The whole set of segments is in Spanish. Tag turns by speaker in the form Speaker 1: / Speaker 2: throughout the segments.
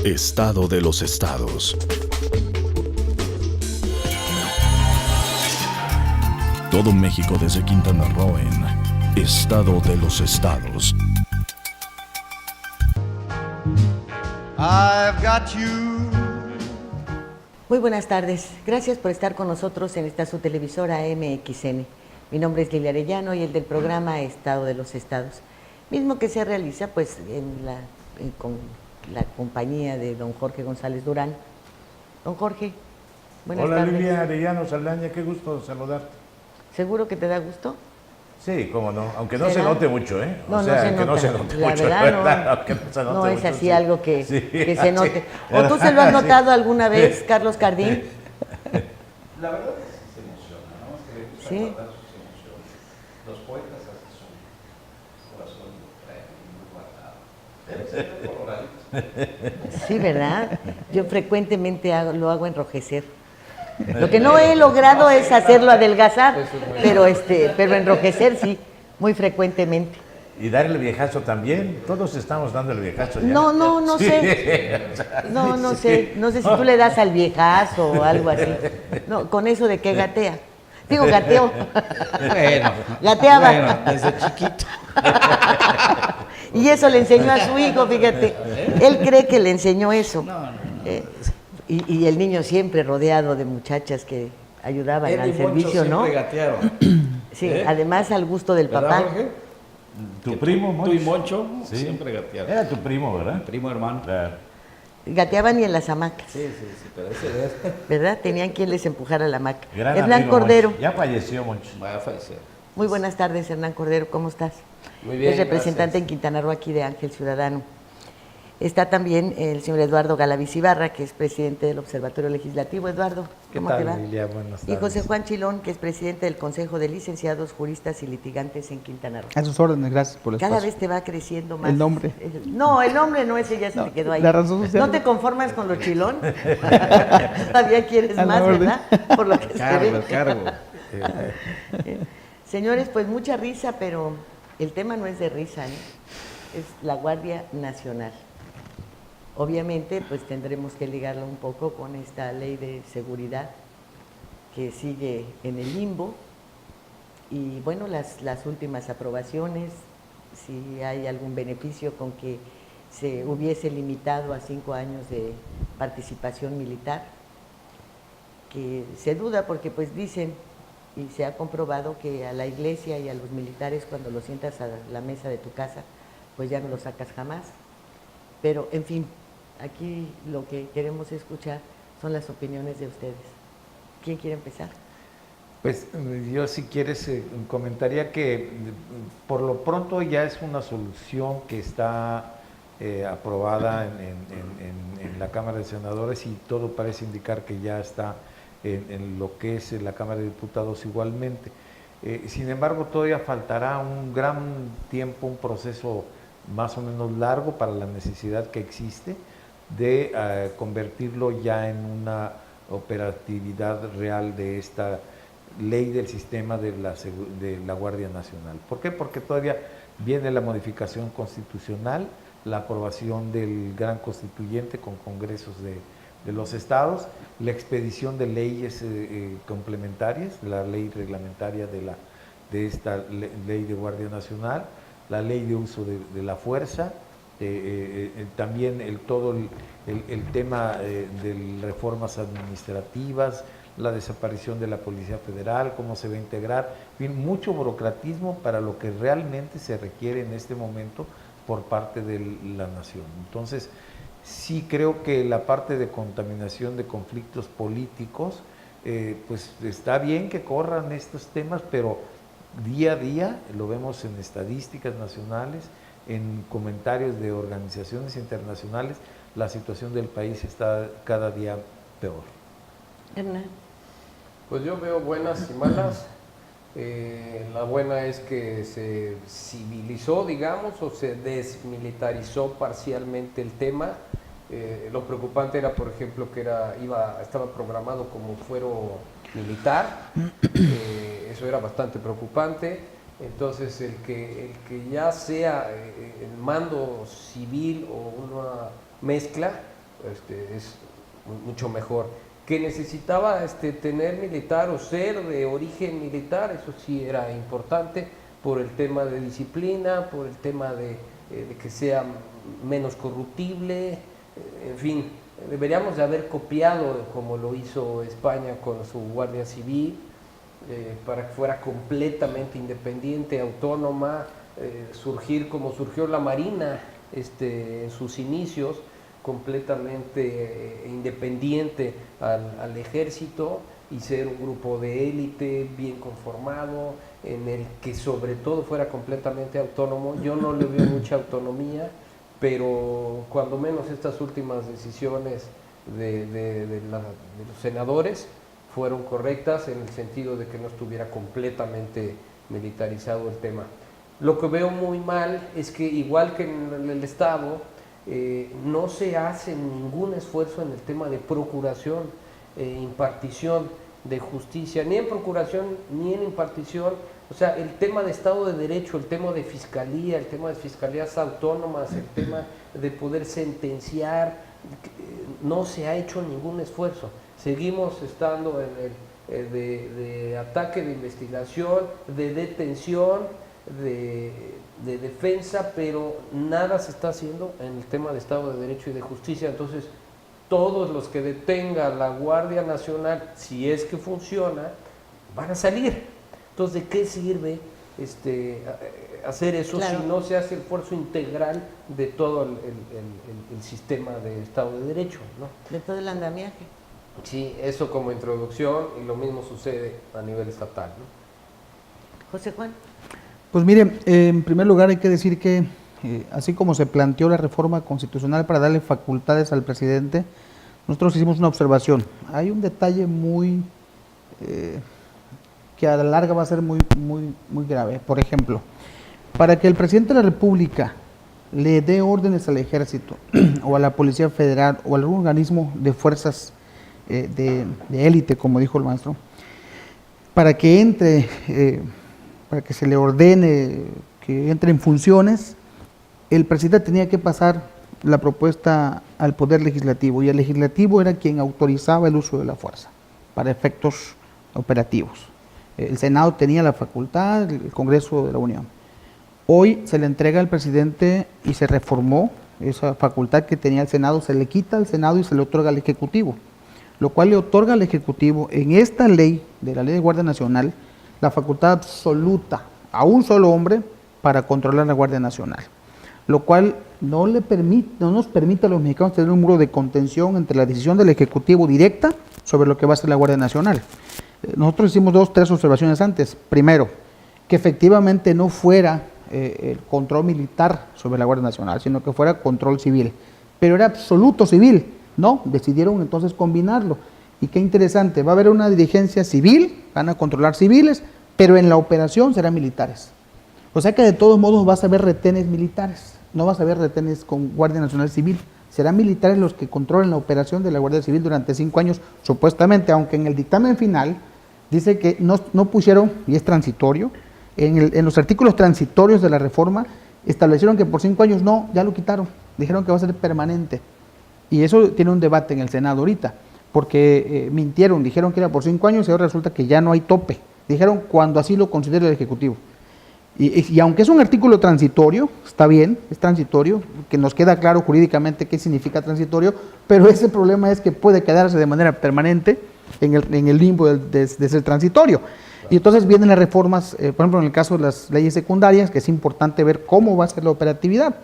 Speaker 1: Estado de los estados. Todo México desde Quintana Roo en Estado de los estados.
Speaker 2: I've got you.
Speaker 3: Muy buenas tardes. Gracias por estar con nosotros en esta su televisora MXN. Mi nombre es Lilia Arellano y el del programa Estado de los Estados, mismo que se realiza pues con la compañía de don Jorge González Durán. Don Jorge, buenas tardes.
Speaker 4: Hola Lilia Arellano Saldaña, qué gusto saludarte.
Speaker 3: ¿Seguro que te da gusto?
Speaker 4: Sí, cómo no, aunque no
Speaker 3: ¿Será?
Speaker 4: se note mucho, ¿eh?
Speaker 3: No, no se nota.
Speaker 4: No se note
Speaker 3: La
Speaker 4: mucho,
Speaker 3: verdad,
Speaker 4: ¿verdad? Aunque no se note
Speaker 3: no es
Speaker 4: mucho,
Speaker 3: así
Speaker 4: sí.
Speaker 3: algo que se note.
Speaker 4: Sí.
Speaker 3: ¿O tú se lo has notado alguna vez, Carlos Cardín?
Speaker 5: La verdad es que se emociona, ¿no? Es que le gusta
Speaker 3: Sí.
Speaker 5: guardar sus emociones. Los poetas hasta su corazón lo traen muy guardado.
Speaker 3: Sí, ¿verdad? Yo frecuentemente lo hago enrojecer. Lo que no he logrado es hacerlo adelgazar, pero enrojecer sí, muy frecuentemente.
Speaker 4: Y dar el viejazo también, todos estamos dando el viejazo ya.
Speaker 3: No
Speaker 4: Sí.
Speaker 3: sé. No sé si tú le das al viejazo o algo así. No, con eso de que gatea. Digo, gateo.
Speaker 5: Bueno,
Speaker 3: Gateaba.
Speaker 5: bueno, desde chiquito.
Speaker 3: Y eso le enseñó a su hijo, fíjate. Él cree que le enseñó eso. Y el niño siempre rodeado de muchachas que ayudaban
Speaker 5: Él
Speaker 3: al
Speaker 5: y Moncho
Speaker 3: servicio, ¿no?
Speaker 5: siempre gatearon.
Speaker 3: Sí, además al gusto del
Speaker 5: ¿Verdad,
Speaker 3: papá.
Speaker 5: Jorge?
Speaker 4: ¿Tu
Speaker 5: Que
Speaker 4: primo,
Speaker 5: Tú y
Speaker 4: Moncho?
Speaker 5: Moncho
Speaker 4: Sí.
Speaker 5: siempre gatearon.
Speaker 4: Era tu primo, ¿verdad?
Speaker 5: Primo hermano.
Speaker 4: Claro.
Speaker 3: Gateaban y en las hamacas,
Speaker 5: Sí, pero ese es.
Speaker 3: ¿verdad? Tenían quien les empujara la hamaca.
Speaker 4: Gran
Speaker 3: Hernán
Speaker 4: amigo,
Speaker 3: Cordero.
Speaker 4: Moncho. Ya falleció Moncho.
Speaker 5: Va a fallecer.
Speaker 3: Muy buenas tardes, Hernán Cordero, ¿cómo estás?
Speaker 5: Muy bien,
Speaker 3: Es representante
Speaker 5: gracias.
Speaker 3: en Quintana Roo aquí de Ángel Ciudadano. Está también el señor Eduardo Galaviz Ibarra, que es presidente del Observatorio Legislativo. Eduardo, ¿cómo te va?
Speaker 6: Lilia? Buenas
Speaker 3: Y
Speaker 6: tardes.
Speaker 3: José Juan Chilón, que es presidente del Consejo de Licenciados, Juristas y Litigantes en Quintana Roo.
Speaker 6: A sus órdenes, gracias por el
Speaker 3: Cada
Speaker 6: espacio.
Speaker 3: vez te va creciendo más.
Speaker 6: El nombre.
Speaker 3: No, el nombre no, ese ya se te quedó ahí.
Speaker 6: la razón social.
Speaker 3: ¿No te conformas con lo Chilón? Todavía quieres
Speaker 6: A la
Speaker 3: más,
Speaker 6: orden.
Speaker 3: ¿verdad? Por lo que se
Speaker 5: Cargo,
Speaker 3: ve.
Speaker 5: el cargo.
Speaker 3: Señores, pues mucha risa, pero el tema no es de risa, ¿eh? Es la Guardia Nacional. Obviamente, pues tendremos que ligarlo un poco con esta ley de seguridad que sigue en el limbo. Y bueno, las últimas aprobaciones, si hay algún beneficio con que se hubiese limitado a 5 años de participación militar, que se duda porque pues dicen y se ha comprobado que a la iglesia y a los militares cuando los sientas a la mesa de tu casa, pues ya no los sacas jamás. Pero en fin, aquí lo que queremos escuchar son las opiniones de ustedes. ¿Quién quiere empezar?
Speaker 6: Pues yo si quieres comentaría que por lo pronto ya es una solución que está aprobada en la Cámara de Senadores y todo parece indicar que ya está en lo que es la Cámara de Diputados igualmente. Sin embargo, todavía faltará un gran tiempo, un proceso más o menos largo para la necesidad que existe de convertirlo ya en una operatividad real de esta ley del sistema de la Guardia Nacional. ¿Por qué? Porque todavía viene la modificación constitucional, la aprobación del gran constituyente con congresos de los estados, la expedición de leyes complementarias, la ley reglamentaria de esta ley de Guardia Nacional, la ley de uso de la fuerza, también todo el tema de reformas administrativas, la desaparición de la Policía Federal, cómo se va a integrar, en fin, mucho burocratismo para lo que realmente se requiere en este momento por parte de la nación. Entonces, sí creo que la parte de contaminación de conflictos políticos, pues está bien que corran estos temas, pero día a día, lo vemos en estadísticas nacionales, en comentarios de organizaciones internacionales, la situación del país está cada día peor.
Speaker 3: Hernán.
Speaker 7: Pues yo veo buenas y malas. La buena es que se civilizó, digamos, o se desmilitarizó parcialmente el tema. Lo preocupante era, por ejemplo, que estaba programado como fuero militar. Eso era bastante preocupante. Entonces, el que ya sea el mando civil o una mezcla, es mucho mejor. Que necesitaba tener militar o ser de origen militar, eso sí era importante, por el tema de disciplina, por el tema de que sea menos corruptible, en fin, deberíamos de haber copiado como lo hizo España con su Guardia Civil, para que fuera completamente independiente, autónoma, surgir como surgió la Marina en sus inicios, completamente independiente al ejército y ser un grupo de élite bien conformado, en el que sobre todo fuera completamente autónomo. Yo no le veo mucha autonomía, pero cuando menos estas últimas decisiones de los senadores fueron correctas en el sentido de que no estuviera completamente militarizado el tema. Lo que veo muy mal es que, igual que en el Estado, no se hace ningún esfuerzo en el tema de procuración e impartición de justicia, ni en procuración ni en impartición. O sea, el tema de Estado de Derecho, el tema de fiscalía, el tema de fiscalías autónomas, el tema de poder sentenciar, no se ha hecho ningún esfuerzo. Seguimos estando en el de ataque, de investigación, de detención, de defensa, pero nada se está haciendo en el tema de Estado de Derecho y de Justicia. Entonces, todos los que detenga la Guardia Nacional, si es que funciona, van a salir. Entonces, ¿de qué sirve hacer eso, claro, si no se hace el esfuerzo integral de todo el sistema de Estado de Derecho, ¿no?
Speaker 3: De todo el andamiaje.
Speaker 7: Sí, eso como introducción, y lo mismo sucede a nivel estatal, ¿no?
Speaker 3: José Juan.
Speaker 2: Pues mire, en primer lugar hay que decir que así como se planteó la reforma constitucional para darle facultades al presidente, nosotros hicimos una observación. Hay un detalle muy que a la larga va a ser muy grave. Por ejemplo, para que el presidente de la República le dé órdenes al Ejército o a la Policía Federal o a algún organismo de fuerzas de élite, como dijo el maestro, para que entre, para que se le ordene que entre en funciones, el presidente tenía que pasar la propuesta al Poder Legislativo, y el Legislativo era quien autorizaba el uso de la fuerza para efectos operativos. El Senado tenía la facultad, el Congreso de la Unión. Hoy se le entrega al presidente y se reformó esa facultad que tenía el Senado, se le quita al Senado y se le otorga al Ejecutivo, lo cual le otorga al Ejecutivo en esta ley, de la Ley de Guardia Nacional, la facultad absoluta a un solo hombre para controlar la Guardia Nacional, lo cual no nos permite a los mexicanos tener un muro de contención entre la decisión del Ejecutivo directa sobre lo que va a ser la Guardia Nacional. Nosotros hicimos 3 observaciones antes. Primero, que efectivamente no fuera el control militar sobre la Guardia Nacional, sino que fuera control civil, pero era absoluto civil. No, decidieron entonces combinarlo. Y qué interesante, va a haber una dirigencia civil, van a controlar civiles, pero en la operación serán militares. O sea que de todos modos vas a ver retenes militares, no vas a ver retenes con Guardia Nacional Civil. Serán militares los que controlen la operación de la Guardia Civil durante 5 años, supuestamente, aunque en el dictamen final dice que no pusieron, y es transitorio, en los artículos transitorios de la reforma establecieron que por 5 años no, ya lo quitaron, dijeron que va a ser permanente. Y eso tiene un debate en el Senado ahorita, porque mintieron, dijeron que era por 5 años y ahora resulta que ya no hay tope. Dijeron cuando así lo considere el Ejecutivo. Y aunque es un artículo transitorio, está bien, es transitorio, que nos queda claro jurídicamente qué significa transitorio, pero ese problema es que puede quedarse de manera permanente en el limbo de ser transitorio. Y entonces vienen las reformas, por ejemplo, en el caso de las leyes secundarias, que es importante ver cómo va a ser la operatividad,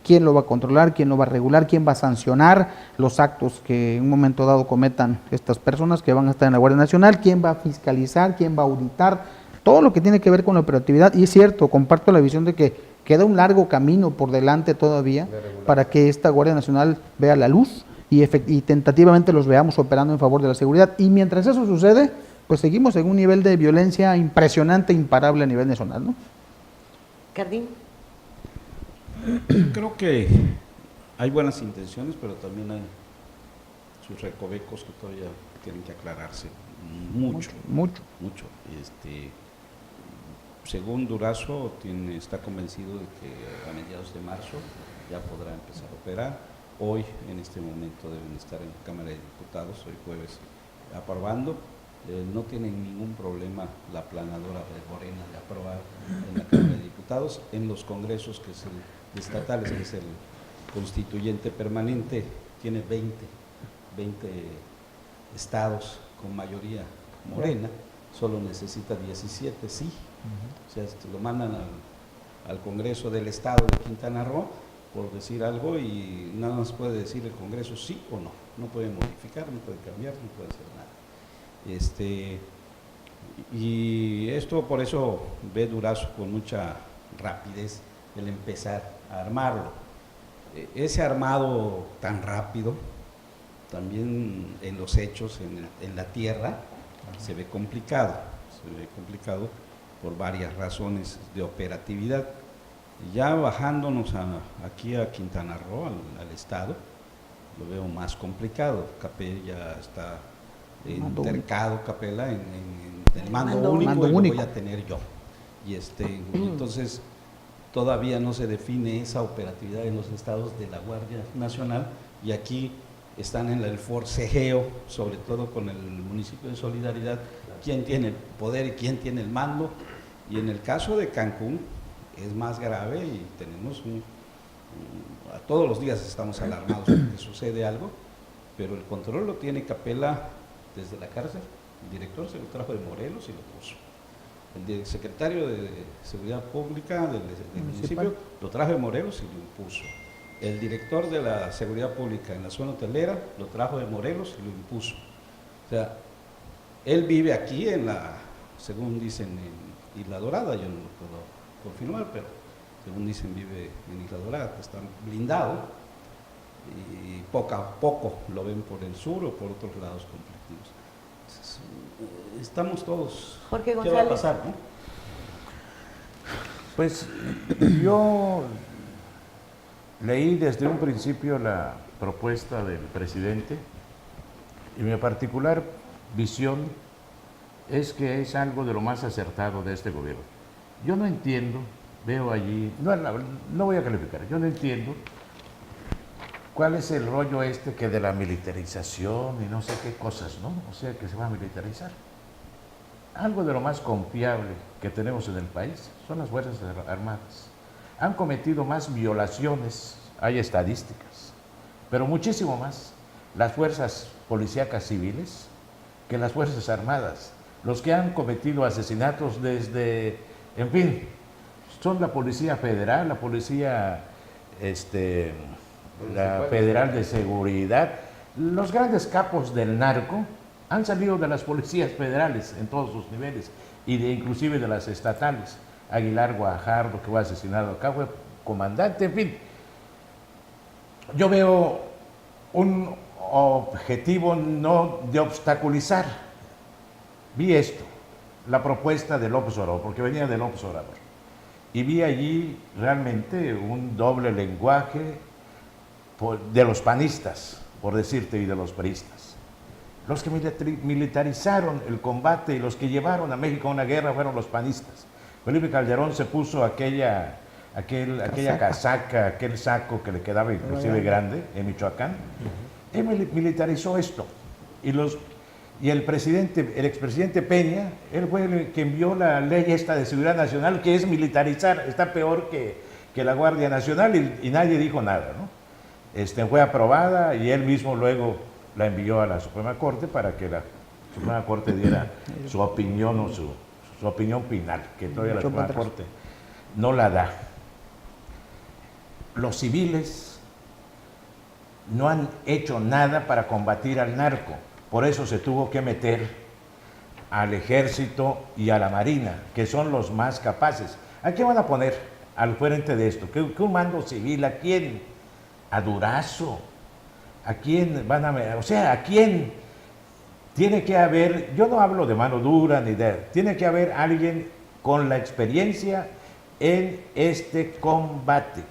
Speaker 2: quién lo va a controlar, quién lo va a regular, quién va a sancionar los actos que en un momento dado cometan estas personas que van a estar en la Guardia Nacional, quién va a fiscalizar, quién va a auditar, todo lo que tiene que ver con la operatividad. Y es cierto, comparto la visión de que queda un largo camino por delante todavía para que esta Guardia Nacional vea la luz y tentativamente los veamos operando en favor de la seguridad. Y mientras eso sucede, pues seguimos en un nivel de violencia impresionante, imparable a nivel nacional, ¿no?
Speaker 3: Cardín.
Speaker 5: Creo que hay buenas intenciones, pero también hay sus recovecos que todavía tienen que aclararse mucho. Según Durazo, está convencido de que a mediados de marzo ya podrá empezar a operar. hoy, en este momento, deben estar en la Cámara de Diputados, hoy jueves, aprobando. No tienen ningún problema la planadora de Morena de aprobar en la Cámara de Diputados. En los congresos que es el estatales, que es el constituyente permanente, tiene 20 estados con mayoría morena, solo necesita 17, sí. O sea, lo mandan al Congreso del Estado de Quintana Roo, por decir algo, y nada más puede decir el Congreso sí o no. No puede modificar, no puede cambiar, no puede hacer nada. Y esto, por eso ve Durazo con mucha rapidez el empezar a armarlo. Ese armado tan rápido, también en los hechos, en la tierra, se ve complicado por varias razones de operatividad. Ya bajándonos aquí a Quintana Roo, al estado, lo veo más complicado. Capel ya está intercado, Capela, en el mando único, y lo voy a tener yo. Y entonces todavía no se define esa operatividad en los estados de la Guardia Nacional, y aquí están en el forcejeo, sobre todo con el municipio de Solidaridad, quién tiene el poder y quién tiene el mando. Y en el caso de Cancún es más grave, y tenemos a todos los días estamos alarmados porque sucede algo, pero el control lo tiene Capela desde la cárcel. El director se lo trajo de Morelos y lo puso. El secretario de Seguridad Pública del municipio lo trajo de Morelos y lo impuso. El director de la Seguridad Pública en la zona hotelera lo trajo de Morelos y lo impuso. O sea, él vive aquí según dicen, en Isla Dorada. Yo no lo puedo confirmar, pero según dicen vive en Isla Dorada, que está blindado, y poco a poco lo ven por el sur o por otros lados conflictivos. Entonces, estamos todos.
Speaker 3: Jorge
Speaker 5: ¿Qué
Speaker 3: González.
Speaker 5: va a pasar, no?
Speaker 4: Pues yo leí desde un principio la propuesta del presidente, y mi particular visión es que es algo de lo más acertado de este gobierno. Yo no entiendo, veo allí, no voy a calificar, yo no entiendo cuál es el rollo que de la militarización y no sé qué cosas, ¿no? O sea, que se va a militarizar. Algo de lo más confiable que tenemos en el país son las Fuerzas Armadas. Han cometido más violaciones, hay estadísticas, pero muchísimo más las fuerzas policíacas civiles que las Fuerzas Armadas. Los que han cometido asesinatos en fin, son la Policía Federal, la Policía la Federal de Seguridad. Los grandes capos del narco han salido de las policías federales en todos sus niveles, y inclusive de las estatales. Aguilar Guajardo, que fue asesinado acá, fue comandante, en fin. Yo veo un objetivo no de obstaculizar. Vi la propuesta de López Obrador, porque venía de López Obrador, y vi allí realmente un doble lenguaje de los panistas, por decirte, y de los priistas. Los que militarizaron el combate y los que llevaron a México a una guerra fueron los panistas. Felipe Calderón se puso aquella casaca, aquel saco que le quedaba inclusive grande en Michoacán. Él militarizó esto. Y el expresidente Peña, él fue el que envió la ley esta de seguridad nacional, que es militarizar, está peor que la Guardia Nacional, y nadie dijo nada, ¿no? Fue aprobada, y él mismo luego la envió a la Suprema Corte para que la Suprema Corte diera su opinión o su opinión final, que todavía la Suprema Corte no la da. Los civiles no han hecho nada para combatir al narco, por eso se tuvo que meter al Ejército y a la Marina, que son los más capaces. ¿A quién van a poner al frente de esto? ¿Qué un mando civil? ¿A quién? ¿A Durazo? ¿A quién van a...? O sea, ¿a quién? Tiene que haber, yo no hablo de mano dura ni tiene que haber alguien con la experiencia en este combate.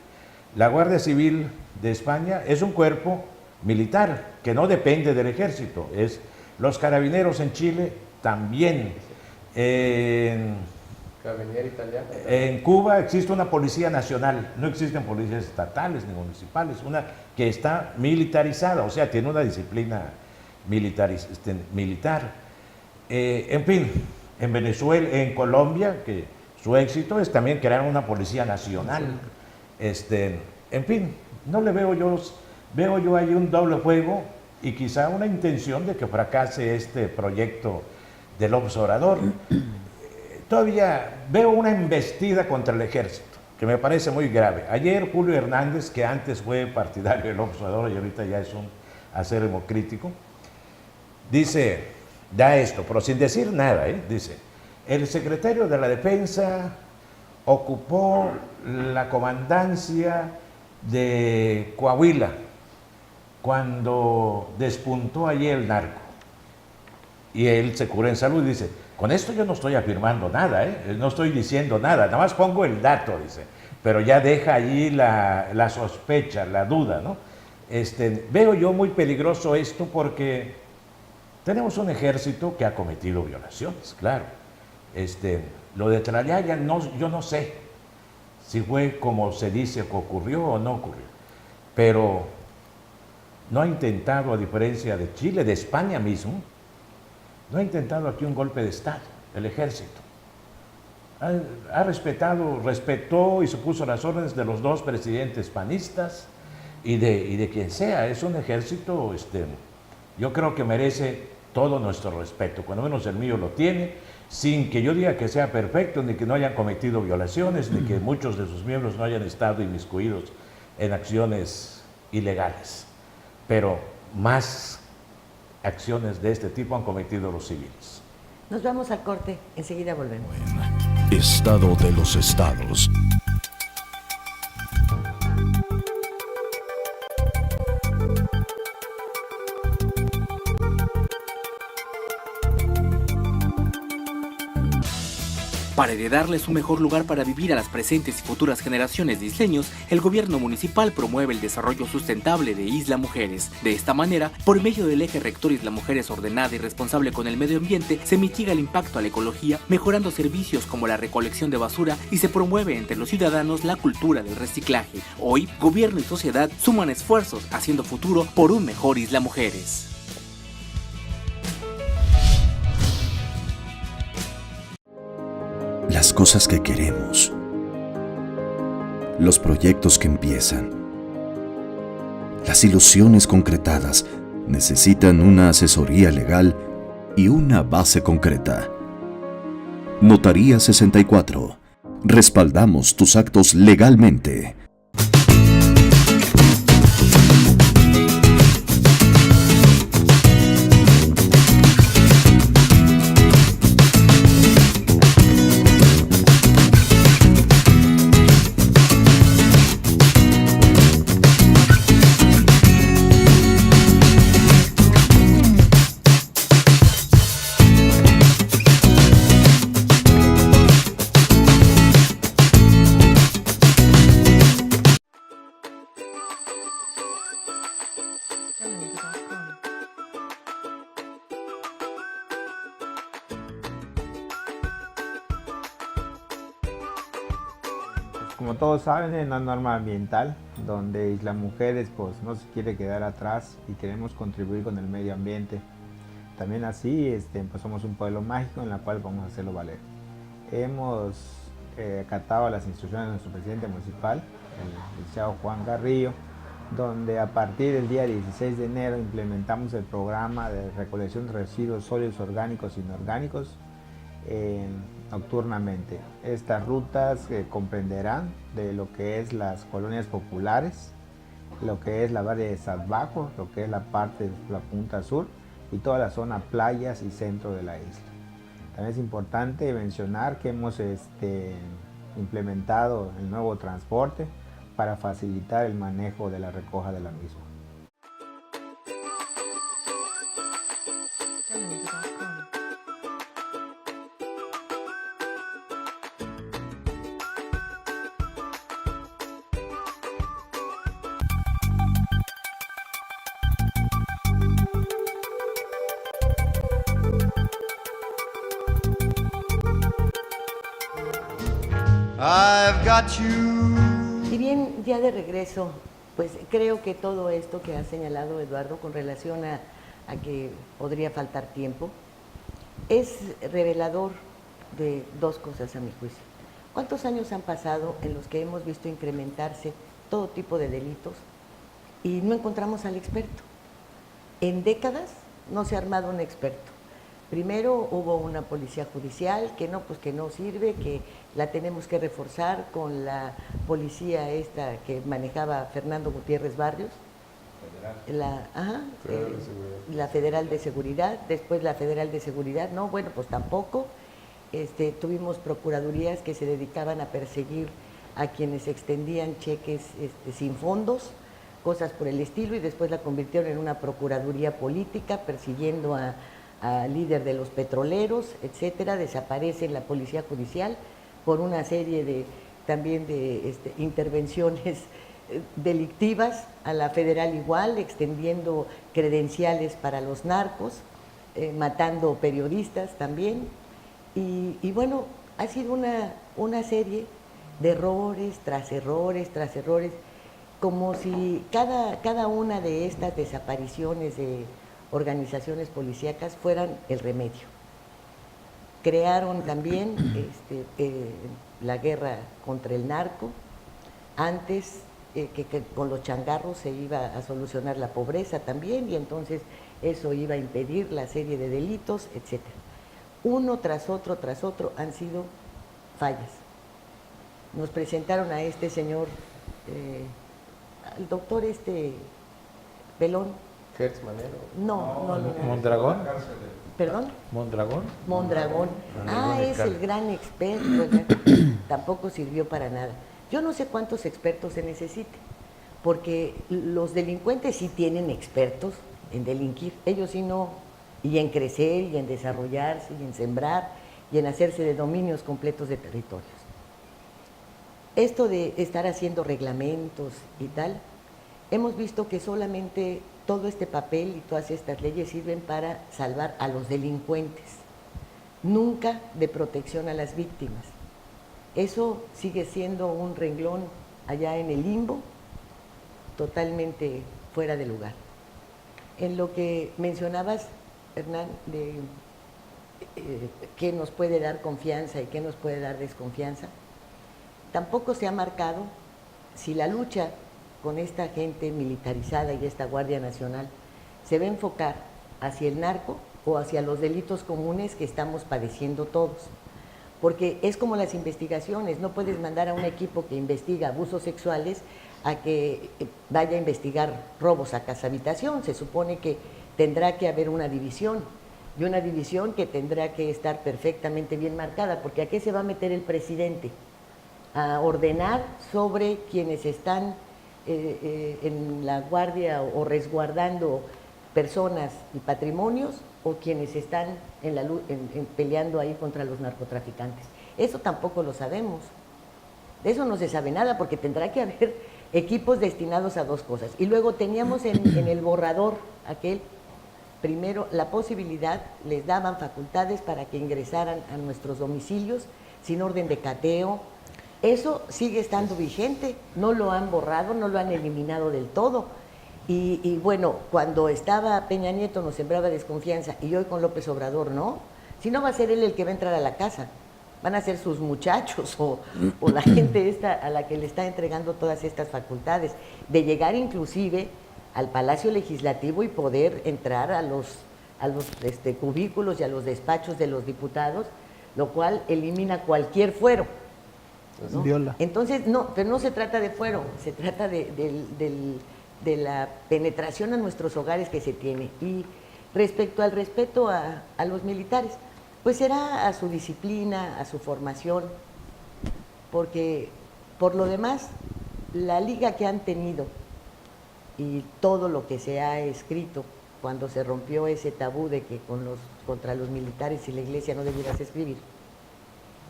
Speaker 4: La Guardia Civil de España es un cuerpo militar que no depende del ejército. Los carabineros en Chile también.
Speaker 7: Carabinieri italiana.
Speaker 4: En Cuba existe una policía nacional, no existen policías estatales ni municipales, una que está militarizada, o sea, tiene una disciplina militar. En fin, en Venezuela, en Colombia, que su éxito es también crear una policía nacional. En fin, no le veo yo ahí un doble juego y quizá una intención de que fracase este proyecto del Obrador. Todavía veo una embestida contra el ejército, que me parece muy grave. Ayer Julio Hernández, que antes fue partidario del Obrador y ahorita ya es un acérrimo crítico, dice, da esto, pero sin decir nada, dice, el secretario de la Defensa ocupó la comandancia de Coahuila cuando despuntó allí el narco. Y él se curó en salud y dice, con esto yo no estoy afirmando nada, no estoy diciendo nada, nada más pongo el dato, dice, pero ya deja allí la sospecha, la duda, ¿no? Veo yo muy peligroso esto porque tenemos un ejército que ha cometido violaciones, claro. Lo de Tlalaya, yo no sé si fue como se dice que ocurrió o no ocurrió, pero no ha intentado, a diferencia de Chile, de España mismo, no ha intentado aquí un golpe de Estado, el ejército. Respetó y se puso las órdenes de los dos presidentes panistas y de quien sea. Es un ejército, yo creo que merece todo nuestro respeto, cuando menos el mío lo tiene, sin que yo diga que sea perfecto, ni que no hayan cometido violaciones, ni que muchos de sus miembros no hayan estado inmiscuidos en acciones ilegales. Pero más acciones de este tipo han cometido los civiles.
Speaker 3: Nos vamos al corte, enseguida volvemos.
Speaker 1: Estado de los estados.
Speaker 8: Para heredarles un mejor lugar para vivir a las presentes y futuras generaciones de isleños, el gobierno municipal promueve el desarrollo sustentable de Isla Mujeres. De esta manera, por medio del eje rector Isla Mujeres ordenada y responsable con el medio ambiente, se mitiga el impacto a la ecología, mejorando servicios como la recolección de basura y se promueve entre los ciudadanos la cultura del reciclaje. Hoy, gobierno y sociedad suman esfuerzos haciendo futuro por un mejor Isla Mujeres.
Speaker 9: Las cosas que queremos, los proyectos que empiezan, las ilusiones concretadas necesitan una asesoría legal y una base concreta. Notaría 64. Respaldamos tus actos legalmente.
Speaker 10: Como todos saben, es una norma ambiental donde Isla Mujeres pues no se quiere quedar atrás y queremos contribuir con el medio ambiente. También así pues somos un pueblo mágico en el cual vamos a hacerlo valer. Hemos acatado las instrucciones de nuestro presidente municipal, el licenciado Juan Garrillo, donde a partir del día 16 de enero implementamos el programa de recolección de residuos sólidos orgánicos e inorgánicos nocturnamente. Estas rutas comprenderán de lo que es las colonias populares, lo que es la Valle de Salvajo, lo que es la parte de la punta sur y toda la zona playas y centro de la isla. También es importante mencionar que hemos implementado el nuevo transporte para facilitar el manejo de la recoja de la misma.
Speaker 11: I've got you.
Speaker 3: Y bien, ya de regreso, pues creo que todo esto que ha señalado Eduardo con relación a que podría faltar tiempo, es revelador de dos cosas a mi juicio. ¿Cuántos años han pasado en los que hemos visto incrementarse todo tipo de delitos y no encontramos al experto? En décadas no se ha armado un experto. Primero hubo una policía judicial que no sirve, que la tenemos que reforzar con la policía esta que manejaba Fernando Gutiérrez Barrios, la Federal de Seguridad, después la Federal de Seguridad, no, bueno, pues tampoco. Tuvimos procuradurías que se dedicaban a perseguir a quienes extendían cheques sin fondos, cosas por el estilo, y después la convirtieron en una procuraduría política persiguiendo al líder de los petroleros, etcétera. Desaparece la policía judicial por una serie también de intervenciones delictivas, a la federal igual, extendiendo credenciales para los narcos, matando periodistas también. Y bueno, ha sido una serie de errores tras errores tras errores, como si cada una de estas desapariciones de organizaciones policíacas fueran el remedio. Crearon también la guerra contra el narco, antes que con los changarros se iba a solucionar la pobreza también, y entonces eso iba a impedir la serie de delitos, etcétera. Uno tras otro han sido fallas. Nos presentaron a este señor, al doctor Pelón.
Speaker 7: Gertz Manero.
Speaker 3: No.
Speaker 6: ¿Mondragón?
Speaker 3: ¿Perdón?
Speaker 6: ¿Mondragón?
Speaker 3: Mondragón. Es el gran experto. Tampoco sirvió para nada. Yo no sé cuántos expertos se necesite, porque los delincuentes sí tienen expertos en delinquir, ellos sí no, y en crecer, y en desarrollarse, y en sembrar, y en hacerse de dominios completos de territorios. Esto de estar haciendo reglamentos y tal, hemos visto que solamente todo este papel y todas estas leyes sirven para salvar a los delincuentes, nunca de protección a las víctimas. Eso sigue siendo un renglón allá en el limbo, totalmente fuera de lugar. En lo que mencionabas, Hernán, de qué nos puede dar confianza y qué nos puede dar desconfianza, tampoco se ha marcado si la lucha con esta gente militarizada y esta Guardia Nacional se va a enfocar hacia el narco o hacia los delitos comunes que estamos padeciendo todos. Porque es como las investigaciones, no puedes mandar a un equipo que investiga abusos sexuales a que vaya a investigar robos a casa habitación. Se supone que tendrá que haber una división, y una división que tendrá que estar perfectamente bien marcada, porque ¿a qué se va a meter el presidente? A ordenar sobre quienes están en la guardia o resguardando personas y patrimonios, o quienes están peleando ahí contra los narcotraficantes. Eso tampoco lo sabemos. De eso no se sabe nada, porque tendrá que haber equipos destinados a dos cosas. Y luego teníamos en el borrador aquel, primero, la posibilidad, les daban facultades para que ingresaran a nuestros domicilios sin orden de cateo. Eso sigue estando vigente, no lo han borrado, no lo han eliminado del todo. Y bueno, cuando estaba Peña Nieto nos sembraba desconfianza, y hoy con López Obrador no. Si no, va a ser él el que va a entrar a la casa, van a ser sus muchachos o la gente esta a la que le está entregando todas estas facultades, de llegar inclusive al Palacio Legislativo y poder entrar a los cubículos y a los despachos de los diputados, lo cual elimina cualquier fuero, ¿no?
Speaker 2: Viola.
Speaker 3: Entonces, no, pero no se trata de fuero, se trata de la penetración a nuestros hogares que se tiene. Y respecto al respeto a los militares, pues será a su disciplina, a su formación, porque por lo demás, la liga que han tenido y todo lo que se ha escrito cuando se rompió ese tabú de que contra los militares y la iglesia no debieras escribir,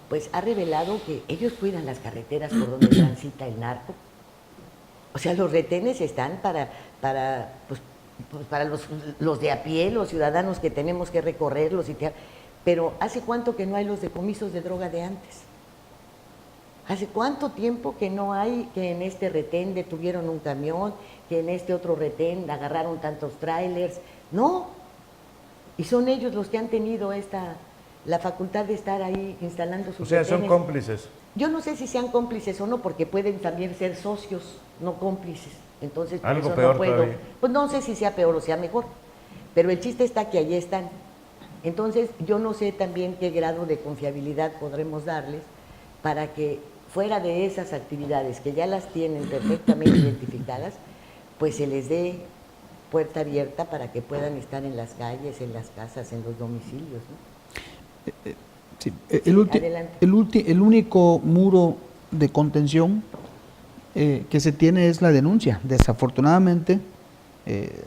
Speaker 3: pues ha revelado que ellos cuidan las carreteras por donde transita el narco. O sea, los retenes están para los de a pie, los ciudadanos que tenemos que recorrerlos. Pero ¿hace cuánto que no hay los decomisos de droga de antes? ¿Hace cuánto tiempo que no hay, que en este retén detuvieron un camión, que en este otro retén agarraron tantos trailers? No, y son ellos los que han tenido la facultad de estar ahí instalando sus
Speaker 4: O sea, son
Speaker 3: retenes.
Speaker 4: cómplices.
Speaker 3: Yo no sé si sean cómplices o no, porque pueden también ser socios, no cómplices. Entonces, por
Speaker 4: Algo
Speaker 3: eso
Speaker 4: peor
Speaker 3: no puedo.
Speaker 4: todavía.
Speaker 3: Pues no sé si sea peor o sea mejor, pero el chiste está que allí están. Entonces, yo no sé también qué grado de confiabilidad podremos darles para que fuera de esas actividades que ya las tienen perfectamente identificadas, pues se les dé puerta abierta para que puedan estar en las calles, en las casas, en los domicilios, ¿no?
Speaker 2: Sí,
Speaker 3: adelante.
Speaker 2: el único muro de contención que se tiene es la denuncia. Desafortunadamente,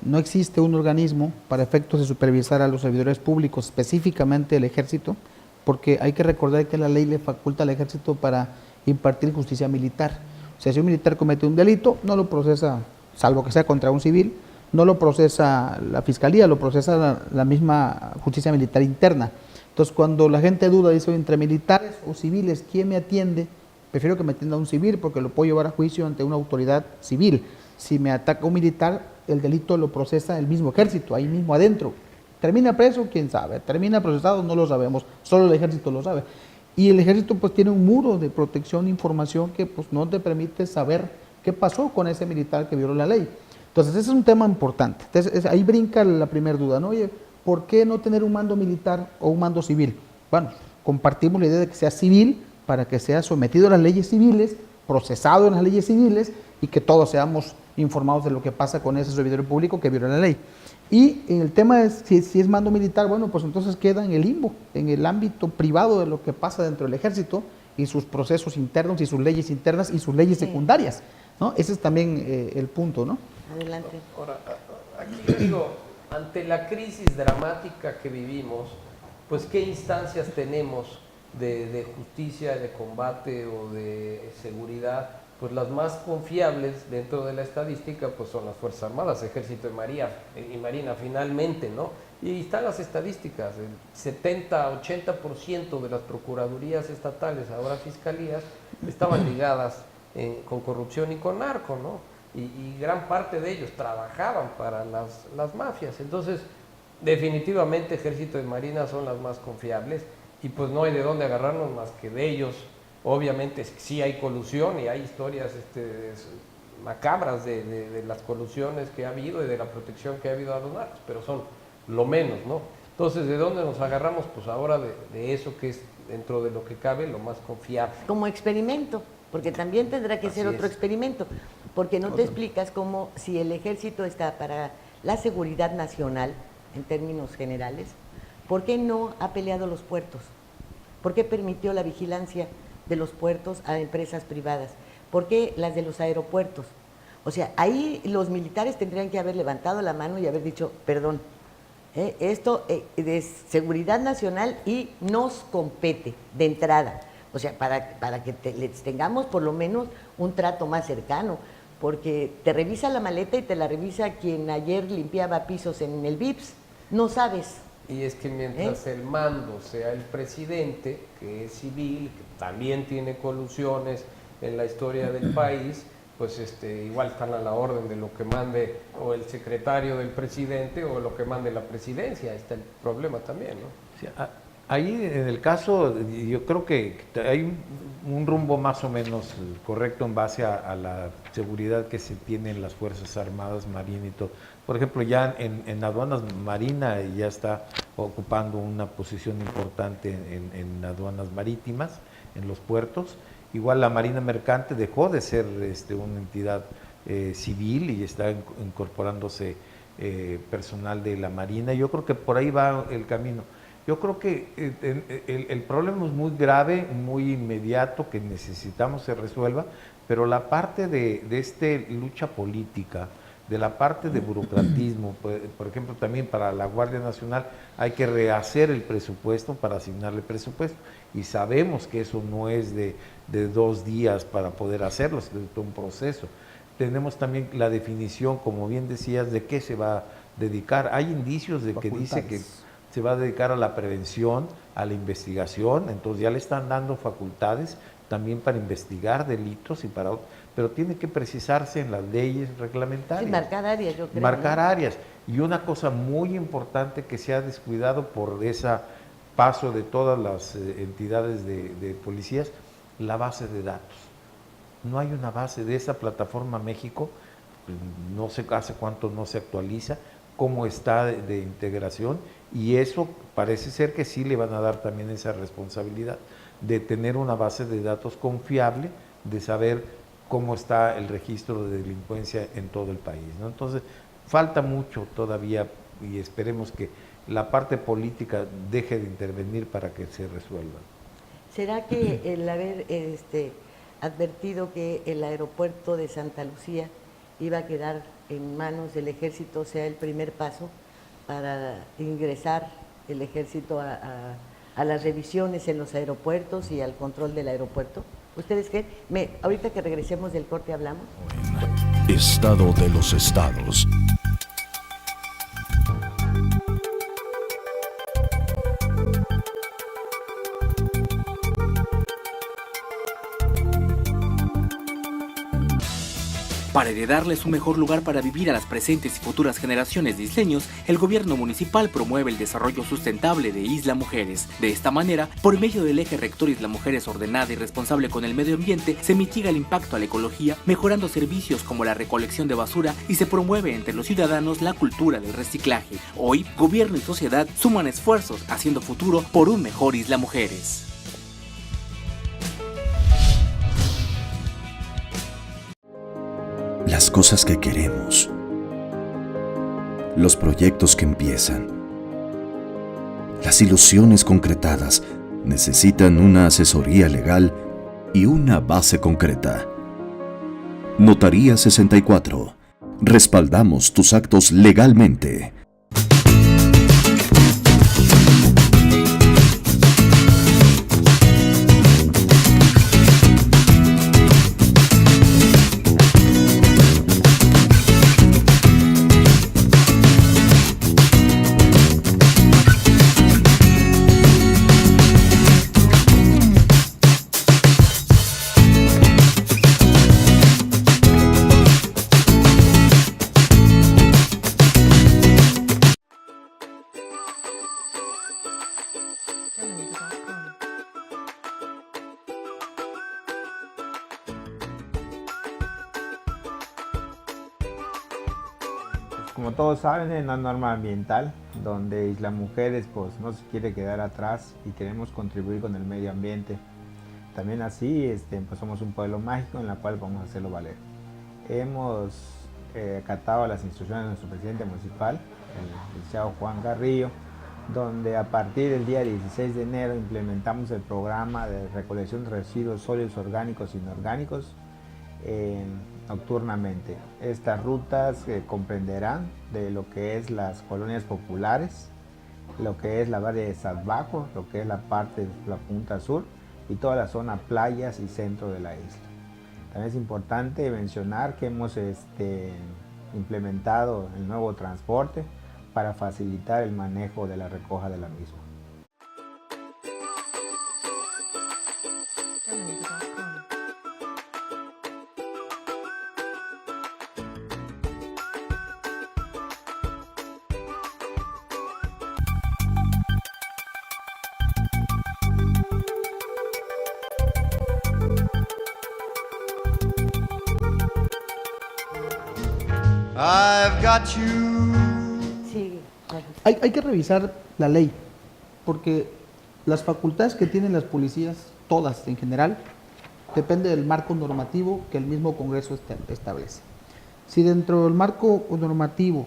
Speaker 2: no existe un organismo para efectos de supervisar a los servidores públicos, específicamente el Ejército, porque hay que recordar que la ley le faculta al Ejército para impartir justicia militar. O sea, si un militar comete un delito, no lo procesa, salvo que sea contra un civil, no lo procesa la Fiscalía, lo procesa la misma justicia militar interna. Entonces, cuando la gente duda, dice, entre militares o civiles, ¿quién me atiende? Prefiero que me atienda un civil porque lo puedo llevar a juicio ante una autoridad civil. Si me ataca un militar, el delito lo procesa el mismo Ejército, ahí mismo adentro. ¿Termina preso? ¿Quién sabe? ¿Termina procesado? No lo sabemos, solo el Ejército lo sabe. Y el Ejército pues tiene un muro de protección de información que pues no te permite saber qué pasó con ese militar que violó la ley. Entonces, ese es un tema importante. Entonces, ahí brinca la primera duda, ¿no? Oye, ¿por qué no tener un mando militar o un mando civil? Bueno, compartimos la idea de que sea civil para que sea sometido a las leyes civiles, procesado en las leyes civiles y que todos seamos informados de lo que pasa con ese servidor público que viola la ley. Y en el tema de si es mando militar, bueno, pues entonces queda en el limbo, en el ámbito privado de lo que pasa dentro del Ejército y sus procesos internos y sus leyes internas y sus leyes secundarias, ¿no? Ese es también el punto, ¿no?
Speaker 3: Adelante.
Speaker 7: Ahora, aquí digo, ante la crisis dramática que vivimos, pues qué instancias tenemos de justicia, de combate o de seguridad. Pues las más confiables dentro de la estadística pues son las Fuerzas Armadas, Ejército y Marina finalmente, ¿no? Y están las estadísticas, el 70-80% de las procuradurías estatales, ahora fiscalías, estaban ligadas con corrupción y con narco, ¿no? Y gran parte de ellos trabajaban para las mafias. Entonces, definitivamente Ejército y Marina son las más confiables y pues no hay de dónde agarrarnos más que de ellos. Obviamente sí hay colusión y hay historias macabras de las colusiones que ha habido y de la protección que ha habido a los narcos, pero son lo menos, ¿no? Entonces, ¿de dónde nos agarramos? Pues ahora de eso que es dentro de lo que cabe lo más confiable.
Speaker 3: Como experimento, porque también tendrá que ser otro experimento, porque no te explicas cómo si el Ejército está para la seguridad nacional, en términos generales, ¿por qué no ha peleado los puertos? ¿Por qué permitió la vigilancia de los puertos a empresas privadas? ¿Por qué las de los aeropuertos? O sea, ahí los militares tendrían que haber levantado la mano y haber dicho, perdón, esto es seguridad nacional y nos compete de entrada. O sea, para que les tengamos por lo menos un trato más cercano, porque te revisa la maleta y te la revisa quien ayer limpiaba pisos en el VIPS, no sabes.
Speaker 7: Y es que mientras el mando sea el presidente, que es civil, que también tiene colusiones en la historia del país, pues igual están a la orden de lo que mande o el secretario del presidente o lo que mande la presidencia. Ahí está el problema también, ¿no?
Speaker 6: Sí, ahí en el caso, yo creo que hay un rumbo más o menos correcto en base a la seguridad que se tiene en las Fuerzas Armadas, Marina y todo. Por ejemplo, ya en aduanas Marina ya está ocupando una posición importante en aduanas marítimas, en los puertos. Igual la Marina Mercante dejó de ser una entidad civil y está incorporándose personal de la Marina. Yo creo que por ahí va el camino. Yo creo que el problema es muy grave, muy inmediato, que necesitamos se resuelva, pero la parte de lucha política, de la parte de burocratismo, por ejemplo, también para la Guardia Nacional hay que rehacer el presupuesto para asignarle presupuesto, y sabemos que eso no es de 2 días para poder hacerlo, es todo un proceso. Tenemos también la definición, como bien decías, de qué se va a dedicar. Hay indicios de que dice que se va a dedicar a la prevención, a la investigación, entonces ya le están dando facultades también para investigar delitos y para pero tiene que precisarse en las leyes reglamentarias.
Speaker 3: Sí, marcar áreas, yo creo.
Speaker 6: Marcar
Speaker 3: ¿no?
Speaker 6: áreas. Y una cosa muy importante que se ha descuidado por ese paso de todas las entidades de policías, la base de datos. No hay una base de esa plataforma México, no sé hace cuánto no se actualiza, cómo está de integración, y eso parece ser que sí le van a dar también esa responsabilidad de tener una base de datos confiable, de saber cómo está el registro de delincuencia en todo el país, ¿no? Entonces, falta mucho todavía y esperemos que la parte política deje de intervenir para que se resuelva.
Speaker 3: ¿Será que el haber advertido que el aeropuerto de Santa Lucía iba a quedar en manos del ejército sea el primer paso para ingresar el ejército a las revisiones en los aeropuertos y al control del aeropuerto? ¿Ustedes creen? Ahorita que regresemos del corte hablamos.
Speaker 1: Estado de los estados.
Speaker 8: Para heredarles un mejor lugar para vivir a las presentes y futuras generaciones de isleños, el gobierno municipal promueve el desarrollo sustentable de Isla Mujeres. De esta manera, por medio del eje rector Isla Mujeres ordenada y responsable con el medio ambiente, se mitiga el impacto a la ecología, mejorando servicios como la recolección de basura y se promueve entre los ciudadanos la cultura del reciclaje. Hoy, gobierno y sociedad suman esfuerzos haciendo futuro por un mejor Isla Mujeres.
Speaker 9: Las cosas que queremos, los proyectos que empiezan, las ilusiones concretadas necesitan una asesoría legal y una base concreta. Notaría 64. Respaldamos tus actos legalmente.
Speaker 10: Como todos saben, es una norma ambiental donde Isla Mujeres pues no se quiere quedar atrás y queremos contribuir con el medio ambiente. También así pues somos un pueblo mágico en el cual vamos a hacerlo valer. Hemos acatado las instrucciones de nuestro presidente municipal, el licenciado Juan Carrillo, donde a partir del día 16 de enero implementamos el programa de recolección de residuos sólidos orgánicos e inorgánicos nocturnamente. Estas rutas comprenderán de lo que es las colonias populares, lo que es la Valle de Salvajo, lo que es la parte de la punta sur y toda la zona playas y centro de la isla. También es importante mencionar que hemos implementado el nuevo transporte para facilitar el manejo de la recoja de la misma.
Speaker 11: I've got you.
Speaker 3: Sí.
Speaker 2: Hay que revisar la ley, porque las facultades que tienen las policías, todas en general, depende del marco normativo que el mismo Congreso establece. Si dentro del marco normativo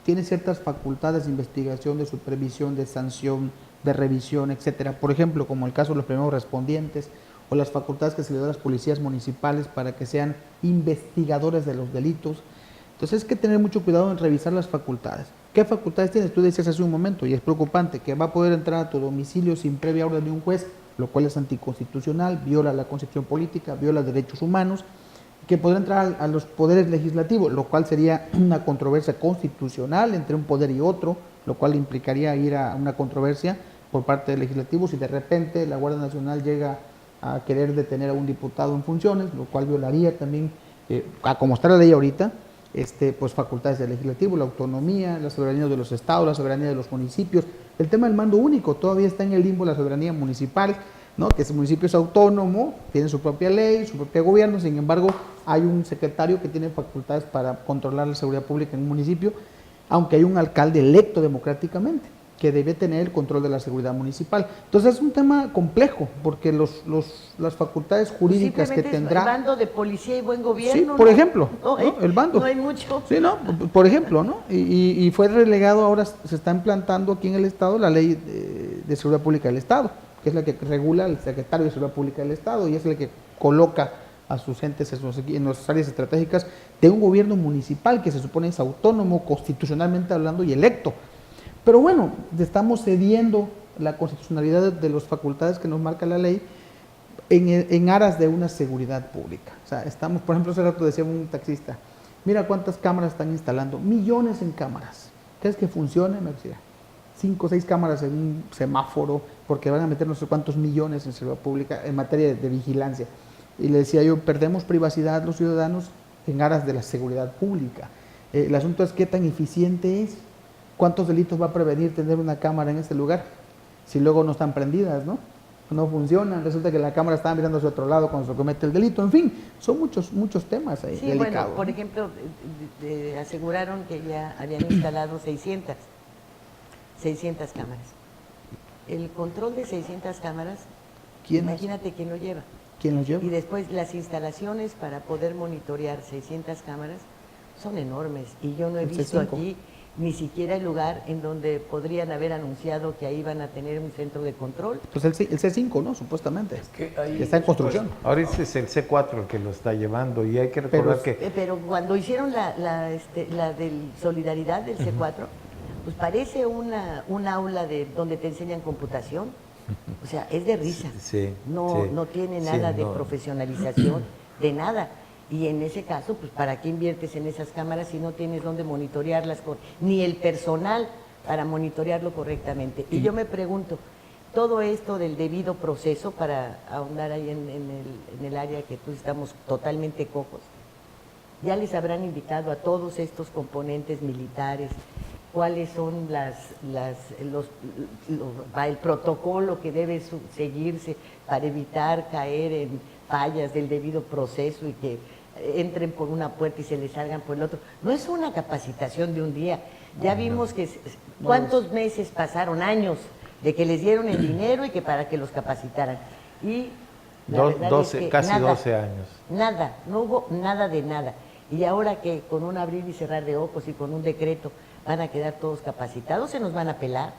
Speaker 2: tiene ciertas facultades de investigación, de supervisión, de sanción, de revisión, etcétera, por ejemplo, como el caso de los primeros respondientes, o las facultades que se le dan a las policías municipales para que sean investigadores de los delitos. Entonces hay que tener mucho cuidado en revisar las facultades. ¿Qué facultades tienes? Tú decías hace un momento, y es preocupante, que va a poder entrar a tu domicilio sin previa orden de un juez, lo cual es anticonstitucional, viola la concepción política, viola derechos humanos, que podrá entrar a los poderes legislativos, lo cual sería una controversia constitucional entre un poder y otro, lo cual implicaría ir a una controversia por parte del legislativo si de repente la Guardia Nacional llega a querer detener a un diputado en funciones, lo cual violaría también, a como está la ley ahorita, pues facultades del legislativo, la autonomía, la soberanía de los estados, la soberanía de los municipios. El tema del mando único todavía está en el limbo la soberanía municipal, ¿no? Que ese municipio es autónomo, tiene su propia ley, su propio gobierno, sin embargo hay un secretario que tiene facultades para controlar la seguridad pública en un municipio, aunque hay un alcalde electo democráticamente que debe tener el control de la seguridad municipal. Entonces es un tema complejo, porque las facultades jurídicas que tendrá...
Speaker 3: El bando de policía y buen gobierno.
Speaker 2: Sí, por ejemplo, ¿no? El bando.
Speaker 3: No hay mucho.
Speaker 2: Sí, no, por ejemplo, ¿no? Y fue relegado, ahora se está implantando aquí en el Estado la ley de seguridad pública del Estado, que es la que regula el secretario de seguridad pública del Estado y es la que coloca a sus entes en las áreas estratégicas de un gobierno municipal que se supone es autónomo, constitucionalmente hablando y electo. Pero bueno, estamos cediendo la constitucionalidad de las facultades que nos marca la ley en aras de una seguridad pública. O sea, estamos, por ejemplo, hace rato decía un taxista, mira cuántas cámaras están instalando, millones en cámaras. ¿Crees que funcione? Me decía, 5 o 6 cámaras en un semáforo, porque van a meter no sé cuántos millones en seguridad pública en materia de vigilancia. Y le decía yo, perdemos privacidad los ciudadanos en aras de la seguridad pública. El asunto es qué tan eficiente es. ¿Cuántos delitos va a prevenir tener una cámara en este lugar? Si luego no están prendidas, ¿no? No funcionan, resulta que la cámara está mirando hacia otro lado cuando se comete el delito. En fin, son muchos temas ahí
Speaker 3: sí,
Speaker 2: delicados.
Speaker 3: Bueno, por ejemplo, aseguraron que ya habían instalado 600 cámaras. El control de 600 cámaras, imagínate quién lo lleva.
Speaker 2: ¿Quién lo lleva?
Speaker 3: Y después las instalaciones para poder monitorear 600 cámaras son enormes. Y yo no he visto aquí ni siquiera el lugar en donde podrían haber anunciado que ahí van a tener un centro de control.
Speaker 2: Pues el C5, ¿no? Supuestamente.
Speaker 7: Es que ahí,
Speaker 2: está en construcción.
Speaker 6: Pues, ahora ese es el C4 el que lo está llevando y hay que recordar
Speaker 3: Pero cuando hicieron la de solidaridad del C4, pues parece un aula donde te enseñan computación. O sea, es de risa. No tiene nada de profesionalización, de nada. Y en ese caso, pues ¿para qué inviertes en esas cámaras si no tienes dónde monitorearlas, ni el personal para monitorearlo correctamente? Y yo me pregunto, todo esto del debido proceso, para ahondar ahí en el área que pues estamos totalmente cojos, ya les habrán indicado a todos estos componentes militares cuáles son el protocolo que debe seguirse para evitar caer en fallas del debido proceso y que entren por una puerta y se les salgan por el otro. No es una capacitación de un día. Ya vimos que cuántos meses pasaron, años, de que les dieron el dinero y que para que los capacitaran. Y
Speaker 6: casi 12 años.
Speaker 3: Nada, no hubo nada de nada. Y ahora que con un abrir y cerrar de ojos y con un decreto van a quedar todos capacitados, se nos van a pelar.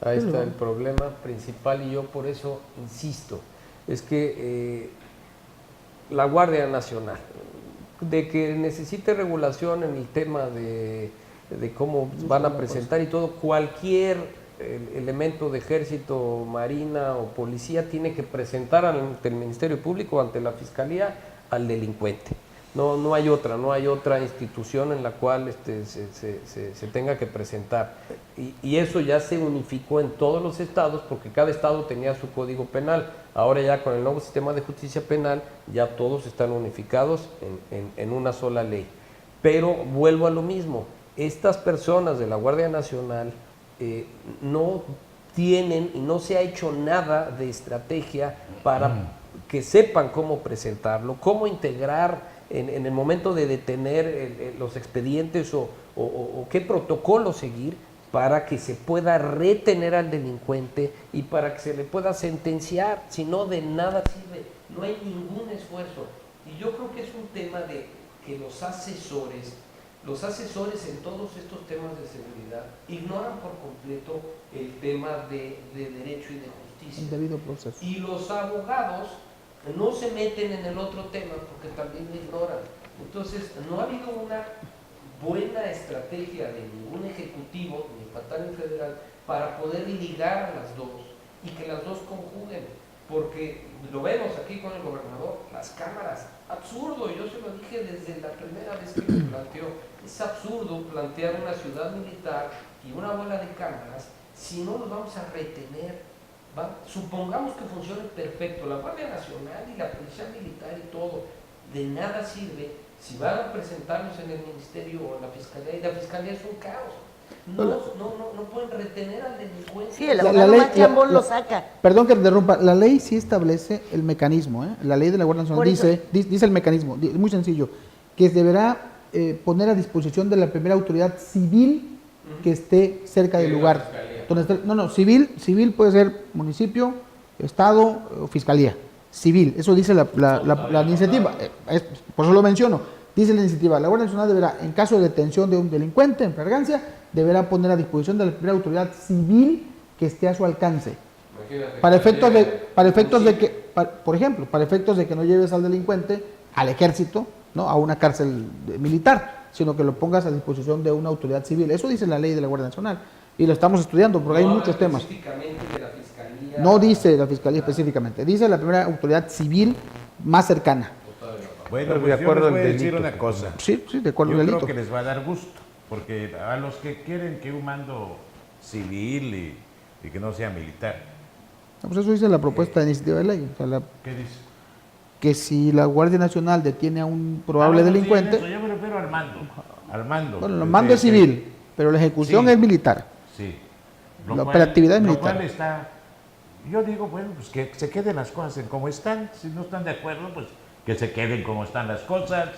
Speaker 7: Ahí está el problema principal y yo por eso insisto, es que la Guardia Nacional, de que necesite regulación en el tema de cómo van a presentar y todo, cualquier elemento de ejército, marina o policía tiene que presentar ante el Ministerio Público, ante la Fiscalía, al delincuente. No hay otra institución en la cual se tenga que presentar. Y eso ya se unificó en todos los estados, porque cada estado tenía su código penal. Ahora ya con el nuevo sistema de justicia penal, ya todos están unificados en una sola ley. Pero vuelvo a lo mismo, estas personas de la Guardia Nacional no tienen y no se ha hecho nada de estrategia para que sepan cómo presentarlo, cómo integrar en el momento de detener los expedientes o qué protocolo seguir para que se pueda retener al delincuente y para que se le pueda sentenciar. Si no, de nada sirve, no hay ningún esfuerzo. Y yo creo que es un tema de que los asesores en todos estos temas de seguridad ignoran por completo el tema de derecho y de justicia.
Speaker 2: El debido proceso.
Speaker 7: Y los abogados no se meten en el otro tema porque también lo ignoran. Entonces, no ha habido una buena estrategia de ningún ejecutivo, ni estatal ni federal, para poder ligar a las dos y que las dos conjuguen. Porque lo vemos aquí con el gobernador, las cámaras, absurdo, yo se lo dije desde la primera vez que lo planteó, es absurdo plantear una ciudad militar y una bola de cámaras si no los vamos a retener. ¿va? Supongamos que funcione perfecto, la Guardia Nacional y la Policía Militar y todo, de nada sirve si van a presentarlos en el Ministerio o en la Fiscalía, y la Fiscalía es un caos. No pueden retener al delincuente.
Speaker 3: Sí, el abogado más chambón lo saca.
Speaker 2: Perdón que te interrumpa, la ley sí establece el mecanismo, ¿eh? La ley de la Guardia Nacional dice el mecanismo, muy sencillo, que deberá poner a disposición de la primera autoridad civil que esté cerca del lugar. Civil puede ser municipio, estado o fiscalía. Civil, eso dice la iniciativa, por eso lo menciono. Dice la iniciativa, la Guardia Nacional deberá, en caso de detención de un delincuente en flagrancia, deberá poner a disposición de la primera autoridad civil que esté a su alcance. Para efectos de que, por ejemplo, para efectos de que no lleves al delincuente al ejército, ¿no? A una cárcel militar, sino que lo pongas a disposición de una autoridad civil. Eso dice la ley de la Guardia Nacional y lo estamos estudiando porque hay muchos temas.
Speaker 7: Específicamente de la Fiscalía.
Speaker 2: No dice la Fiscalía específicamente, dice la primera autoridad civil más cercana.
Speaker 4: Bueno,
Speaker 6: Pero
Speaker 4: pues
Speaker 6: de acuerdo
Speaker 4: yo les voy a
Speaker 6: al
Speaker 4: decir
Speaker 6: delito.
Speaker 4: una cosa.
Speaker 2: Sí, de acuerdo
Speaker 4: Yo
Speaker 2: al
Speaker 4: creo
Speaker 2: delito.
Speaker 4: que les va a dar gusto, porque a los que quieren que un mando civil y que no sea militar.
Speaker 2: No, pues eso dice la propuesta de iniciativa de ley. O sea,
Speaker 4: ¿Qué dice?
Speaker 2: que si la Guardia Nacional detiene a un probable
Speaker 4: no, sí,
Speaker 2: delincuente,
Speaker 4: eso, yo me refiero al mando. Al mando.
Speaker 2: bueno, el mando es civil, pero la ejecución
Speaker 4: Sí.
Speaker 2: es militar.
Speaker 4: Sí.
Speaker 2: La operatividad es
Speaker 4: lo
Speaker 2: militar.
Speaker 4: cual está, yo digo, bueno, pues que se queden las cosas en como están. Si no están de acuerdo, pues que se queden como están las cosas.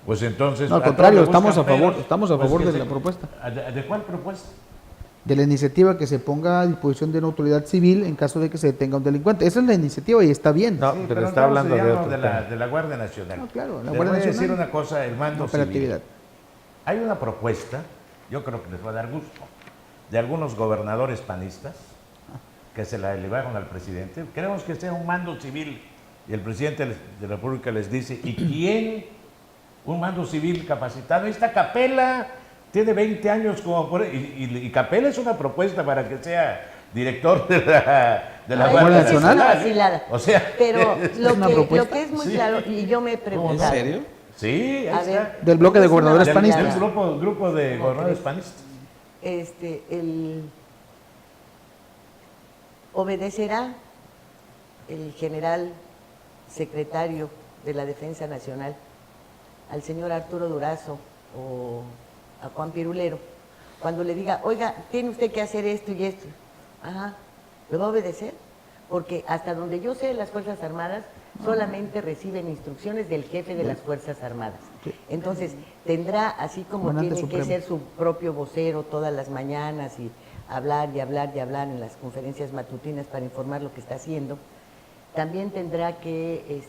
Speaker 4: Pues entonces.
Speaker 2: No, al
Speaker 4: a todos
Speaker 2: contrario,
Speaker 4: les
Speaker 2: estamos
Speaker 4: buscan
Speaker 2: a favor,
Speaker 4: peros,
Speaker 2: estamos a
Speaker 4: pues
Speaker 2: favor
Speaker 4: que
Speaker 2: de la propuesta.
Speaker 4: ¿De cuál propuesta?
Speaker 2: De la iniciativa que se ponga a disposición de una autoridad civil en caso de que se detenga un delincuente. Esa es la iniciativa y está bien.
Speaker 6: No,
Speaker 4: Sí,
Speaker 6: pero está hablando de
Speaker 4: digamos,
Speaker 6: otro
Speaker 4: de la Guardia Nacional.
Speaker 2: No, claro, la
Speaker 4: Les
Speaker 2: Guardia
Speaker 4: voy a decir
Speaker 2: Nacional,
Speaker 4: una cosa, el mando
Speaker 2: operatividad.
Speaker 4: civil. Hay una propuesta, yo creo que les va a dar gusto, de algunos gobernadores panistas que se la elevaron al presidente. Queremos que sea un mando civil y el presidente de la República les dice, ¿y quién? Un mando civil capacitado. Esta Capela tiene 20 años como por... Y Capela es una propuesta para que sea director de la Guardia
Speaker 2: Nacional.
Speaker 3: Es una
Speaker 4: Nacional.
Speaker 3: vacilada.
Speaker 4: O sea,
Speaker 3: Pero lo
Speaker 2: propuesta.
Speaker 3: que es muy
Speaker 4: Sí.
Speaker 3: claro, y yo me he preguntado.
Speaker 5: ¿En serio?
Speaker 4: sí, ahí
Speaker 3: A
Speaker 4: está.
Speaker 3: ver,
Speaker 2: Del bloque de
Speaker 3: es una
Speaker 2: gobernadores
Speaker 4: Del
Speaker 2: panistas.
Speaker 4: grupo de gobernadores panistas.
Speaker 3: Obedecerá el general secretario de la Defensa Nacional al señor Arturo Durazo o a Juan Pirulero cuando le diga, oiga, tiene usted que hacer esto y esto. Ajá, ¿lo va a obedecer? Porque hasta donde yo sé, las Fuerzas Armadas solamente reciben instrucciones del jefe de las Fuerzas Armadas. Entonces, tendrá, así como
Speaker 2: Comandante
Speaker 3: tiene que
Speaker 2: Supremo.
Speaker 3: ser su propio vocero todas las mañanas y hablar y hablar y hablar en las conferencias matutinas para informar lo que está haciendo, también tendrá que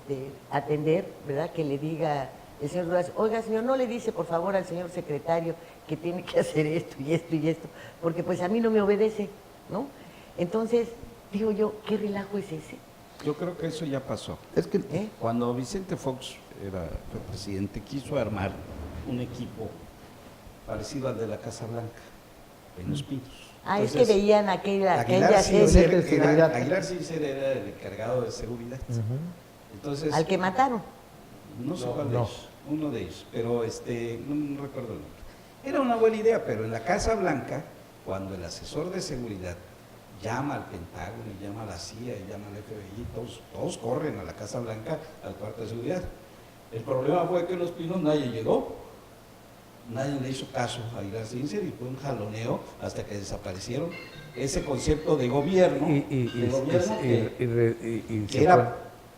Speaker 3: atender, ¿verdad? Que le diga el señor Durazo, oiga, señor, no le dice por favor al señor secretario que tiene que hacer esto y esto y esto, porque pues a mí no me obedece, ¿no? Entonces, digo yo, ¿qué relajo es ese?
Speaker 5: Yo creo que eso ya pasó.
Speaker 2: Es que
Speaker 5: Cuando Vicente Fox fue presidente, quiso armar un equipo parecido al de la Casa Blanca, en Los Pinos.
Speaker 3: Ah, es que
Speaker 5: Entonces,
Speaker 3: veían aquella
Speaker 5: Aguilar
Speaker 3: serie
Speaker 5: Cícer era el encargado de seguridad. Entonces,
Speaker 3: al que mataron.
Speaker 5: no sé cuál de ellos, uno de ellos, pero no recuerdo el nombre. Era una buena idea, pero en la Casa Blanca, cuando el asesor de seguridad llama al Pentágono, y llama a la CIA, y llama al FBI, todos corren a la Casa Blanca, al cuarto de seguridad. El problema fue que en Los Pinos nadie llegó, nadie le hizo caso a Aguilar Cícer y fue un jaloneo hasta que desaparecieron ese concepto de gobierno, que era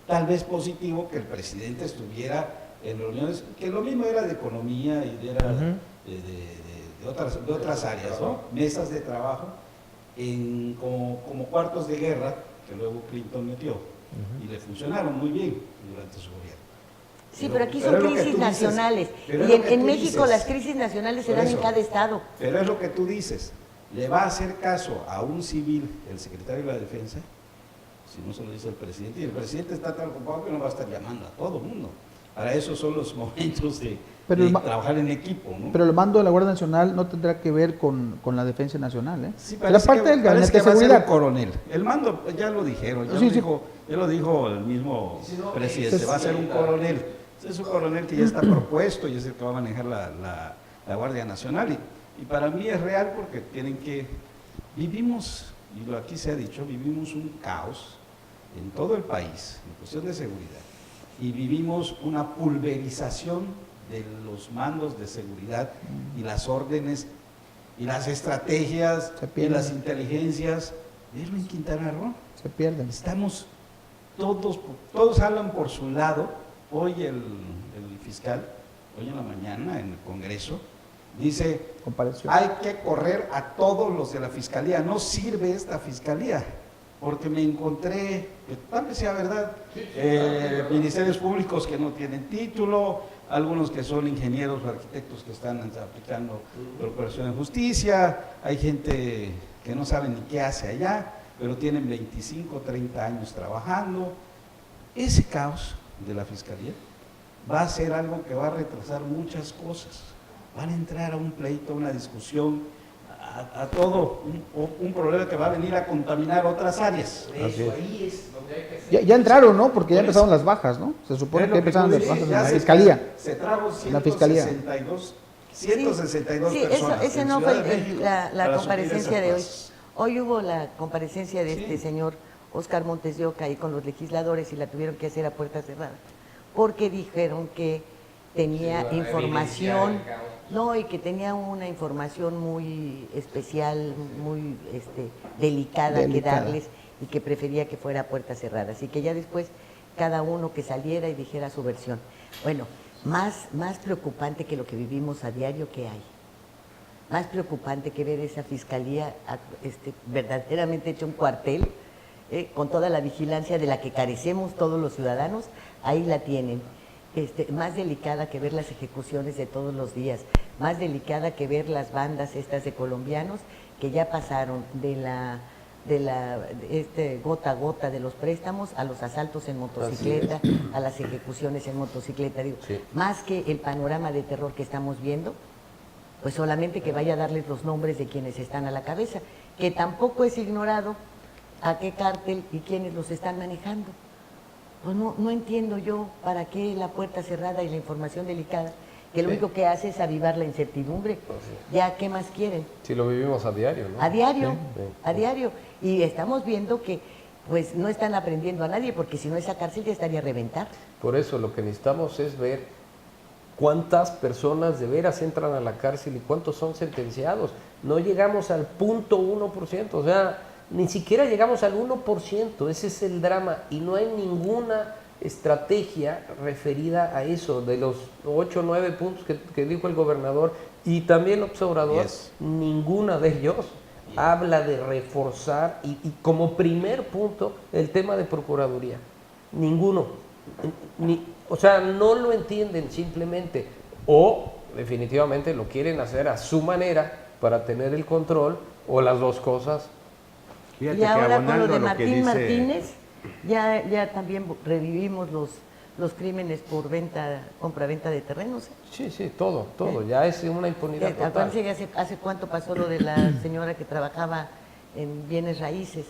Speaker 5: tal vez positivo que el presidente estuviera en reuniones, que lo mismo era de economía y era de otras áreas, ¿no? Mesas de trabajo como cuartos de guerra que luego Clinton metió y le funcionaron muy bien durante su gobierno.
Speaker 3: Sí, pero aquí son crisis nacionales. Y en México las crisis nacionales se dan en cada estado.
Speaker 5: Pero es lo que tú dices. ¿Le va a hacer caso a un civil, el secretario de la Defensa? Si no se lo dice el presidente. Y el presidente está tan ocupado que no va a estar llamando a todo el mundo. Para eso son los momentos de trabajar en equipo, ¿no?
Speaker 2: Pero el mando de la Guardia Nacional no tendrá que ver con la Defensa Nacional, ¿eh?
Speaker 5: Sí,
Speaker 2: la parte del gabinete de
Speaker 5: va a ser
Speaker 2: seguridad.
Speaker 5: un coronel. El mando, ya lo dijeron, ya lo dijo el mismo presidente, va a ser un coronel. Es un coronel que ya está propuesto y es el que va a manejar la Guardia Nacional. Y para mí es real porque vivimos y aquí se ha dicho, vivimos un caos en todo el país en cuestión de seguridad, y vivimos una pulverización de los mandos de seguridad y las órdenes y las estrategias y las inteligencias. Verlo en Quintana Roo.
Speaker 2: Se pierden.
Speaker 5: Estamos todos hablan por su lado. Hoy el fiscal, hoy en la mañana en el Congreso, dice, hay que correr a todos los de la Fiscalía, no sirve esta Fiscalía, porque me encontré, que tal vez sea verdad, ministerios públicos que no tienen título, algunos que son ingenieros o arquitectos que están aplicando procuración de justicia, hay gente que no sabe ni qué hace allá, pero tienen 25, 30 años trabajando. Ese caos de la Fiscalía va a ser algo que va a retrasar muchas cosas. Van a entrar a un pleito, a una discusión, a todo un problema que va a venir a contaminar otras áreas. Eso ahí es donde hay que hacer.
Speaker 2: Ya entraron, ¿no? Porque ya empezaron las bajas, ¿no? Se supone que empezaron las bajas en la Fiscalía.
Speaker 5: Se trajo
Speaker 2: la Fiscalía.
Speaker 5: 162
Speaker 3: sí,
Speaker 5: personas.
Speaker 3: Ese no fue la comparecencia de hoy. Hoy hubo la comparecencia de este señor Óscar Montes de Oca ahí con los legisladores y la tuvieron que hacer a puerta cerrada, porque dijeron que tenía información, y que tenía una información muy especial, muy delicada que darles, y que prefería que fuera a puerta cerrada. Así que ya después cada uno que saliera y dijera su versión. Bueno, más preocupante que lo que vivimos a diario que hay. Más preocupante que ver esa fiscalía verdaderamente hecho un cuartel, con toda la vigilancia de la que carecemos todos los ciudadanos, ahí la tienen. Más delicada que ver las ejecuciones de todos los días, más delicada que ver las bandas estas de colombianos que ya pasaron de gota a gota de los préstamos a los asaltos en motocicleta, a las ejecuciones en motocicleta. Digo, más que el panorama de terror que estamos viendo, pues solamente que vaya a darles los nombres de quienes están a la cabeza, que tampoco es ignorado a qué cártel y quiénes los están manejando. Pues no entiendo yo para qué la puerta cerrada y la información delicada, que lo único que hace es avivar la incertidumbre. Ya, ¿qué más quieren?
Speaker 7: Si lo vivimos a diario, ¿no?
Speaker 3: A diario. Y estamos viendo que pues no están aprendiendo a nadie, porque si no esa cárcel ya estaría a reventar.
Speaker 7: Por eso lo que necesitamos es ver cuántas personas de veras entran a la cárcel y cuántos son sentenciados. No llegamos al 0.1%, o sea, ni siquiera llegamos al 1%, ese es el drama, y no hay ninguna estrategia referida a eso, de los 8 o 9 puntos que dijo el gobernador y también López Obrador, ninguna de ellos habla de reforzar y como primer punto el tema de Procuraduría. Ninguno. O sea, no lo entienden simplemente, o definitivamente lo quieren hacer a su manera para tener el control, o las dos cosas.
Speaker 3: Fíjate, y ahora con lo de Martín Martínez, ya también revivimos los crímenes por compra-venta de terrenos.
Speaker 7: Sí, todo, ya es una impunidad total.
Speaker 3: Acuérdense que hace cuánto pasó lo de la señora que trabajaba en bienes raíces.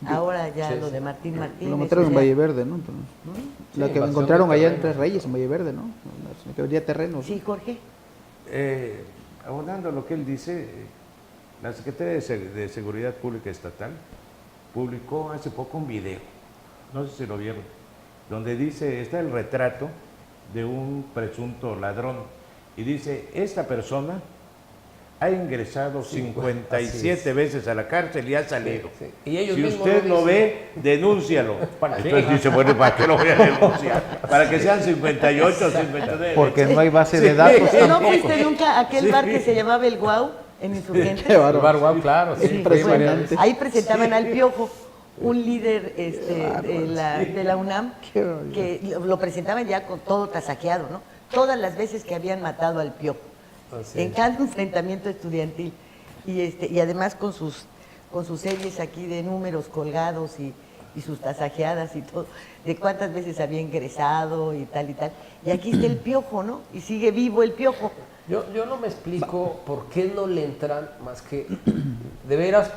Speaker 3: Ahora ya lo de Martín Martínez.
Speaker 2: Lo encontraron en Valle Verde, ¿no? La que encontraron allá en Tres Reyes, en Valle Verde, ¿no? La que vendía terrenos.
Speaker 3: Sí, Jorge.
Speaker 4: Abonando lo que él dice, la Secretaría de Seguridad Pública Estatal publicó hace poco un video, no sé si lo vieron, donde dice, está el retrato de un presunto ladrón, y dice, esta persona ha ingresado 57 veces a la cárcel y ha salido.
Speaker 7: Sí. Y ellos
Speaker 4: si usted lo ve, denúncialo. Entonces dice, bueno, ¿para qué lo voy a denunciar? Para que sean 58 o 59.
Speaker 6: Porque no hay base de datos.
Speaker 3: ¿No fuiste nunca a aquel bar que se llamaba El Guau en Insurgentes?
Speaker 7: El Bar Guau, claro.
Speaker 3: Ahí presentaban al Piojo, un líder de la UNAM, que lo presentaban ya con todo tasajeado, ¿no? Todas las veces que habían matado al Piojo. En cada enfrentamiento estudiantil y además con sus series aquí de números colgados y sus tasajeadas y todo, de cuántas veces había ingresado y tal, y aquí está el Piojo, ¿no? Y sigue vivo el Piojo.
Speaker 7: Yo no me explico por qué no le entran, más que de veras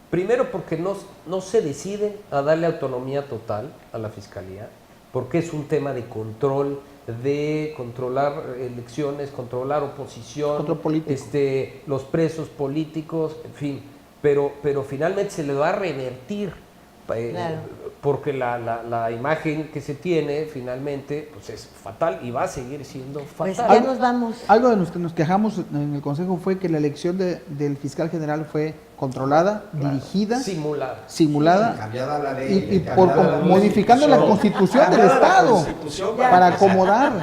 Speaker 7: primero porque no se deciden a darle autonomía total a la Fiscalía, porque es un tema de control, de controlar elecciones, controlar oposición, los presos políticos, en fin. pero finalmente se le va a revertir,
Speaker 3: Claro.
Speaker 7: porque la imagen que se tiene finalmente pues es fatal y va a seguir siendo
Speaker 3: Pues
Speaker 7: fatal.
Speaker 3: ya nos vamos.
Speaker 2: Algo de los que nos quejamos en el Consejo fue que la elección del fiscal general fue controlada, dirigida, simulada
Speaker 5: Cambiada la ley,
Speaker 2: y por modificando la Constitución del Estado para acomodar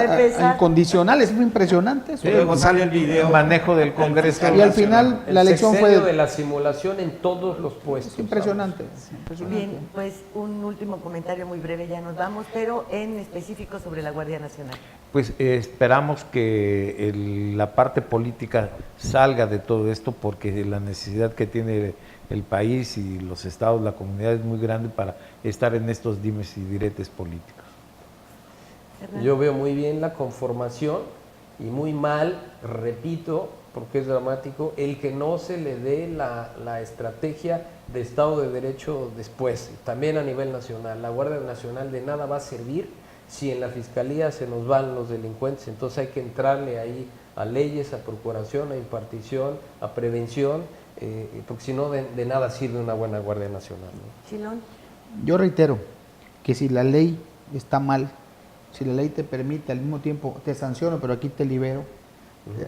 Speaker 3: Empezar.
Speaker 2: incondicionales. Es muy impresionante eso.
Speaker 6: Luego sale el video. El manejo del Congreso.
Speaker 2: Y al final la elección fue
Speaker 7: de la simulación en todos los puestos.
Speaker 2: es impresionante. impresionante.
Speaker 3: Bien, pues un último comentario muy breve, ya nos vamos, pero en específico sobre la Guardia Nacional.
Speaker 6: Pues esperamos que la parte política salga de todo esto, porque la necesidad que tiene el país y los estados, la comunidad es muy grande para estar en estos dimes y diretes políticos.
Speaker 7: Yo veo muy bien la conformación y muy mal, repito, porque es dramático, el que no se le dé la estrategia de Estado de Derecho después, también a nivel nacional. La Guardia Nacional de nada va a servir si en la Fiscalía se nos van los delincuentes, entonces hay que entrarle ahí a leyes, a procuración, a impartición, a prevención, porque si no de nada sirve una buena Guardia Nacional, ¿no?
Speaker 3: Chilón.
Speaker 2: Yo reitero que si la ley está mal, si la ley te permite al mismo tiempo te sanciono, pero aquí te libero,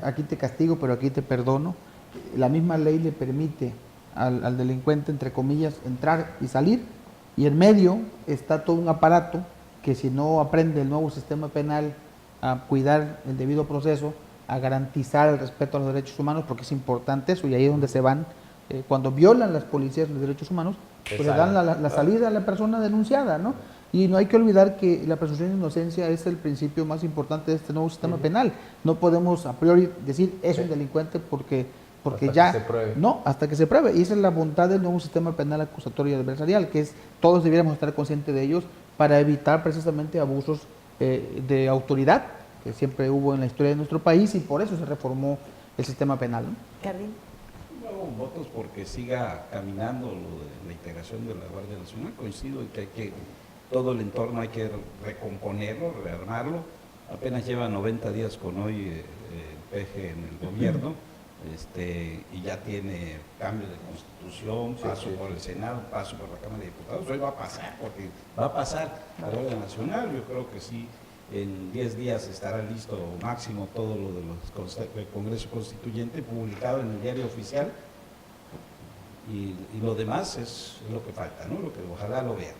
Speaker 2: aquí te castigo, pero aquí te perdono, la misma ley le permite al delincuente, entre comillas, entrar y salir, y en medio está todo un aparato que si no aprende el nuevo sistema penal a cuidar el debido proceso, a garantizar el respeto a los derechos humanos, porque es importante eso, y ahí es donde se van, cuando violan las policías los derechos humanos, pues le dan la salida a la persona denunciada, ¿no? Y no hay que olvidar que la presunción de inocencia es el principio más importante de este nuevo sistema penal. No podemos a priori decir es un delincuente porque
Speaker 7: Hasta
Speaker 2: ya
Speaker 7: que se pruebe.
Speaker 2: no, hasta que se pruebe. Y esa es la voluntad del nuevo sistema penal acusatorio y adversarial, que es todos debiéramos estar conscientes de ellos para evitar precisamente abusos de autoridad que siempre hubo en la historia de nuestro país, y por eso se reformó el sistema penal, ¿no?
Speaker 3: Carlín.
Speaker 5: Yo hago votos porque siga caminando lo de la integración de la Guardia Nacional. Coincido en que todo el entorno hay que recomponerlo, rearmarlo. Apenas lleva 90 días con hoy el PG en el gobierno, y ya tiene cambio de constitución, paso por el Senado, paso por la Cámara de Diputados. Hoy va a pasar, porque va a pasar la Guardia Nacional. Yo creo que sí, en 10 días estará listo máximo todo lo del Congreso Constituyente, publicado en el diario oficial, y lo demás es lo que falta, ¿no? Lo que ojalá lo vean.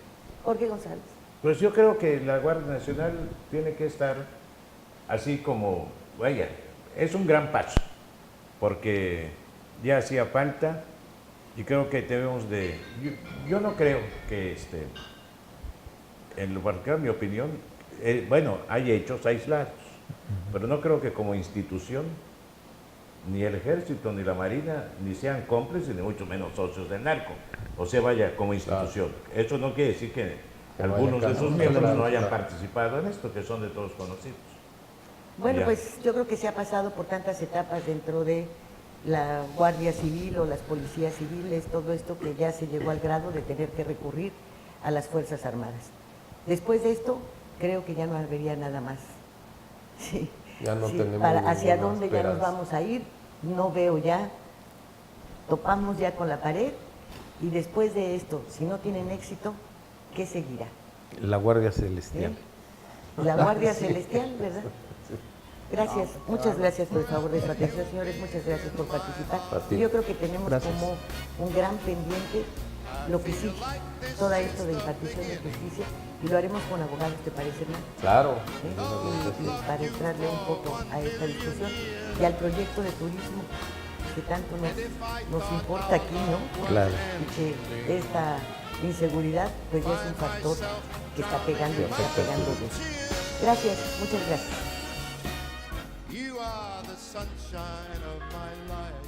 Speaker 3: Jorge González.
Speaker 4: Pues yo creo que la Guardia Nacional tiene que estar así como, vaya, es un gran paso, porque ya hacía falta y creo que debemos de... Yo no creo que, en lo particular, mi opinión, bueno, hay hechos aislados, pero no creo que como institución ni el Ejército ni la Marina ni sean cómplices ni mucho menos socios del narco. O sea, vaya, como institución. Eso no quiere decir que algunos de sus miembros no hayan participado en esto, que son de todos conocidos.
Speaker 3: Bueno,
Speaker 4: Ya.
Speaker 3: pues yo creo que se ha pasado por tantas etapas dentro de la Guardia Civil o las policías civiles, todo esto, que ya se llegó al grado de tener que recurrir a las Fuerzas Armadas. Después de esto, creo que ya no habría nada más. Sí.
Speaker 7: Ya no
Speaker 3: Sí,
Speaker 7: tenemos
Speaker 3: hacia
Speaker 7: ninguna
Speaker 3: dónde ya nos
Speaker 7: esperanza.
Speaker 3: vamos a ir, no veo ya, topamos ya con la pared, y después de esto, si no tienen éxito, ¿qué seguirá?
Speaker 6: La Guardia Celestial.
Speaker 3: La Guardia Celestial, ¿verdad? Gracias, muchas gracias por el favor de su atención, señores, muchas gracias por participar.
Speaker 7: A ti.
Speaker 3: Y yo creo que tenemos como un gran pendiente lo que sigue, todo esto de impartición de justicia, y lo haremos con abogados, ¿te parece, Hernán?
Speaker 7: Claro.
Speaker 3: Y para entrarle un poco a esta discusión y al proyecto de turismo que tanto nos importa aquí, ¿no?
Speaker 6: Claro.
Speaker 3: Y que esta inseguridad pues ya es un factor que está pegando y está pegando duro. Gracias, muchas gracias.
Speaker 11: You are the sunshine of my life.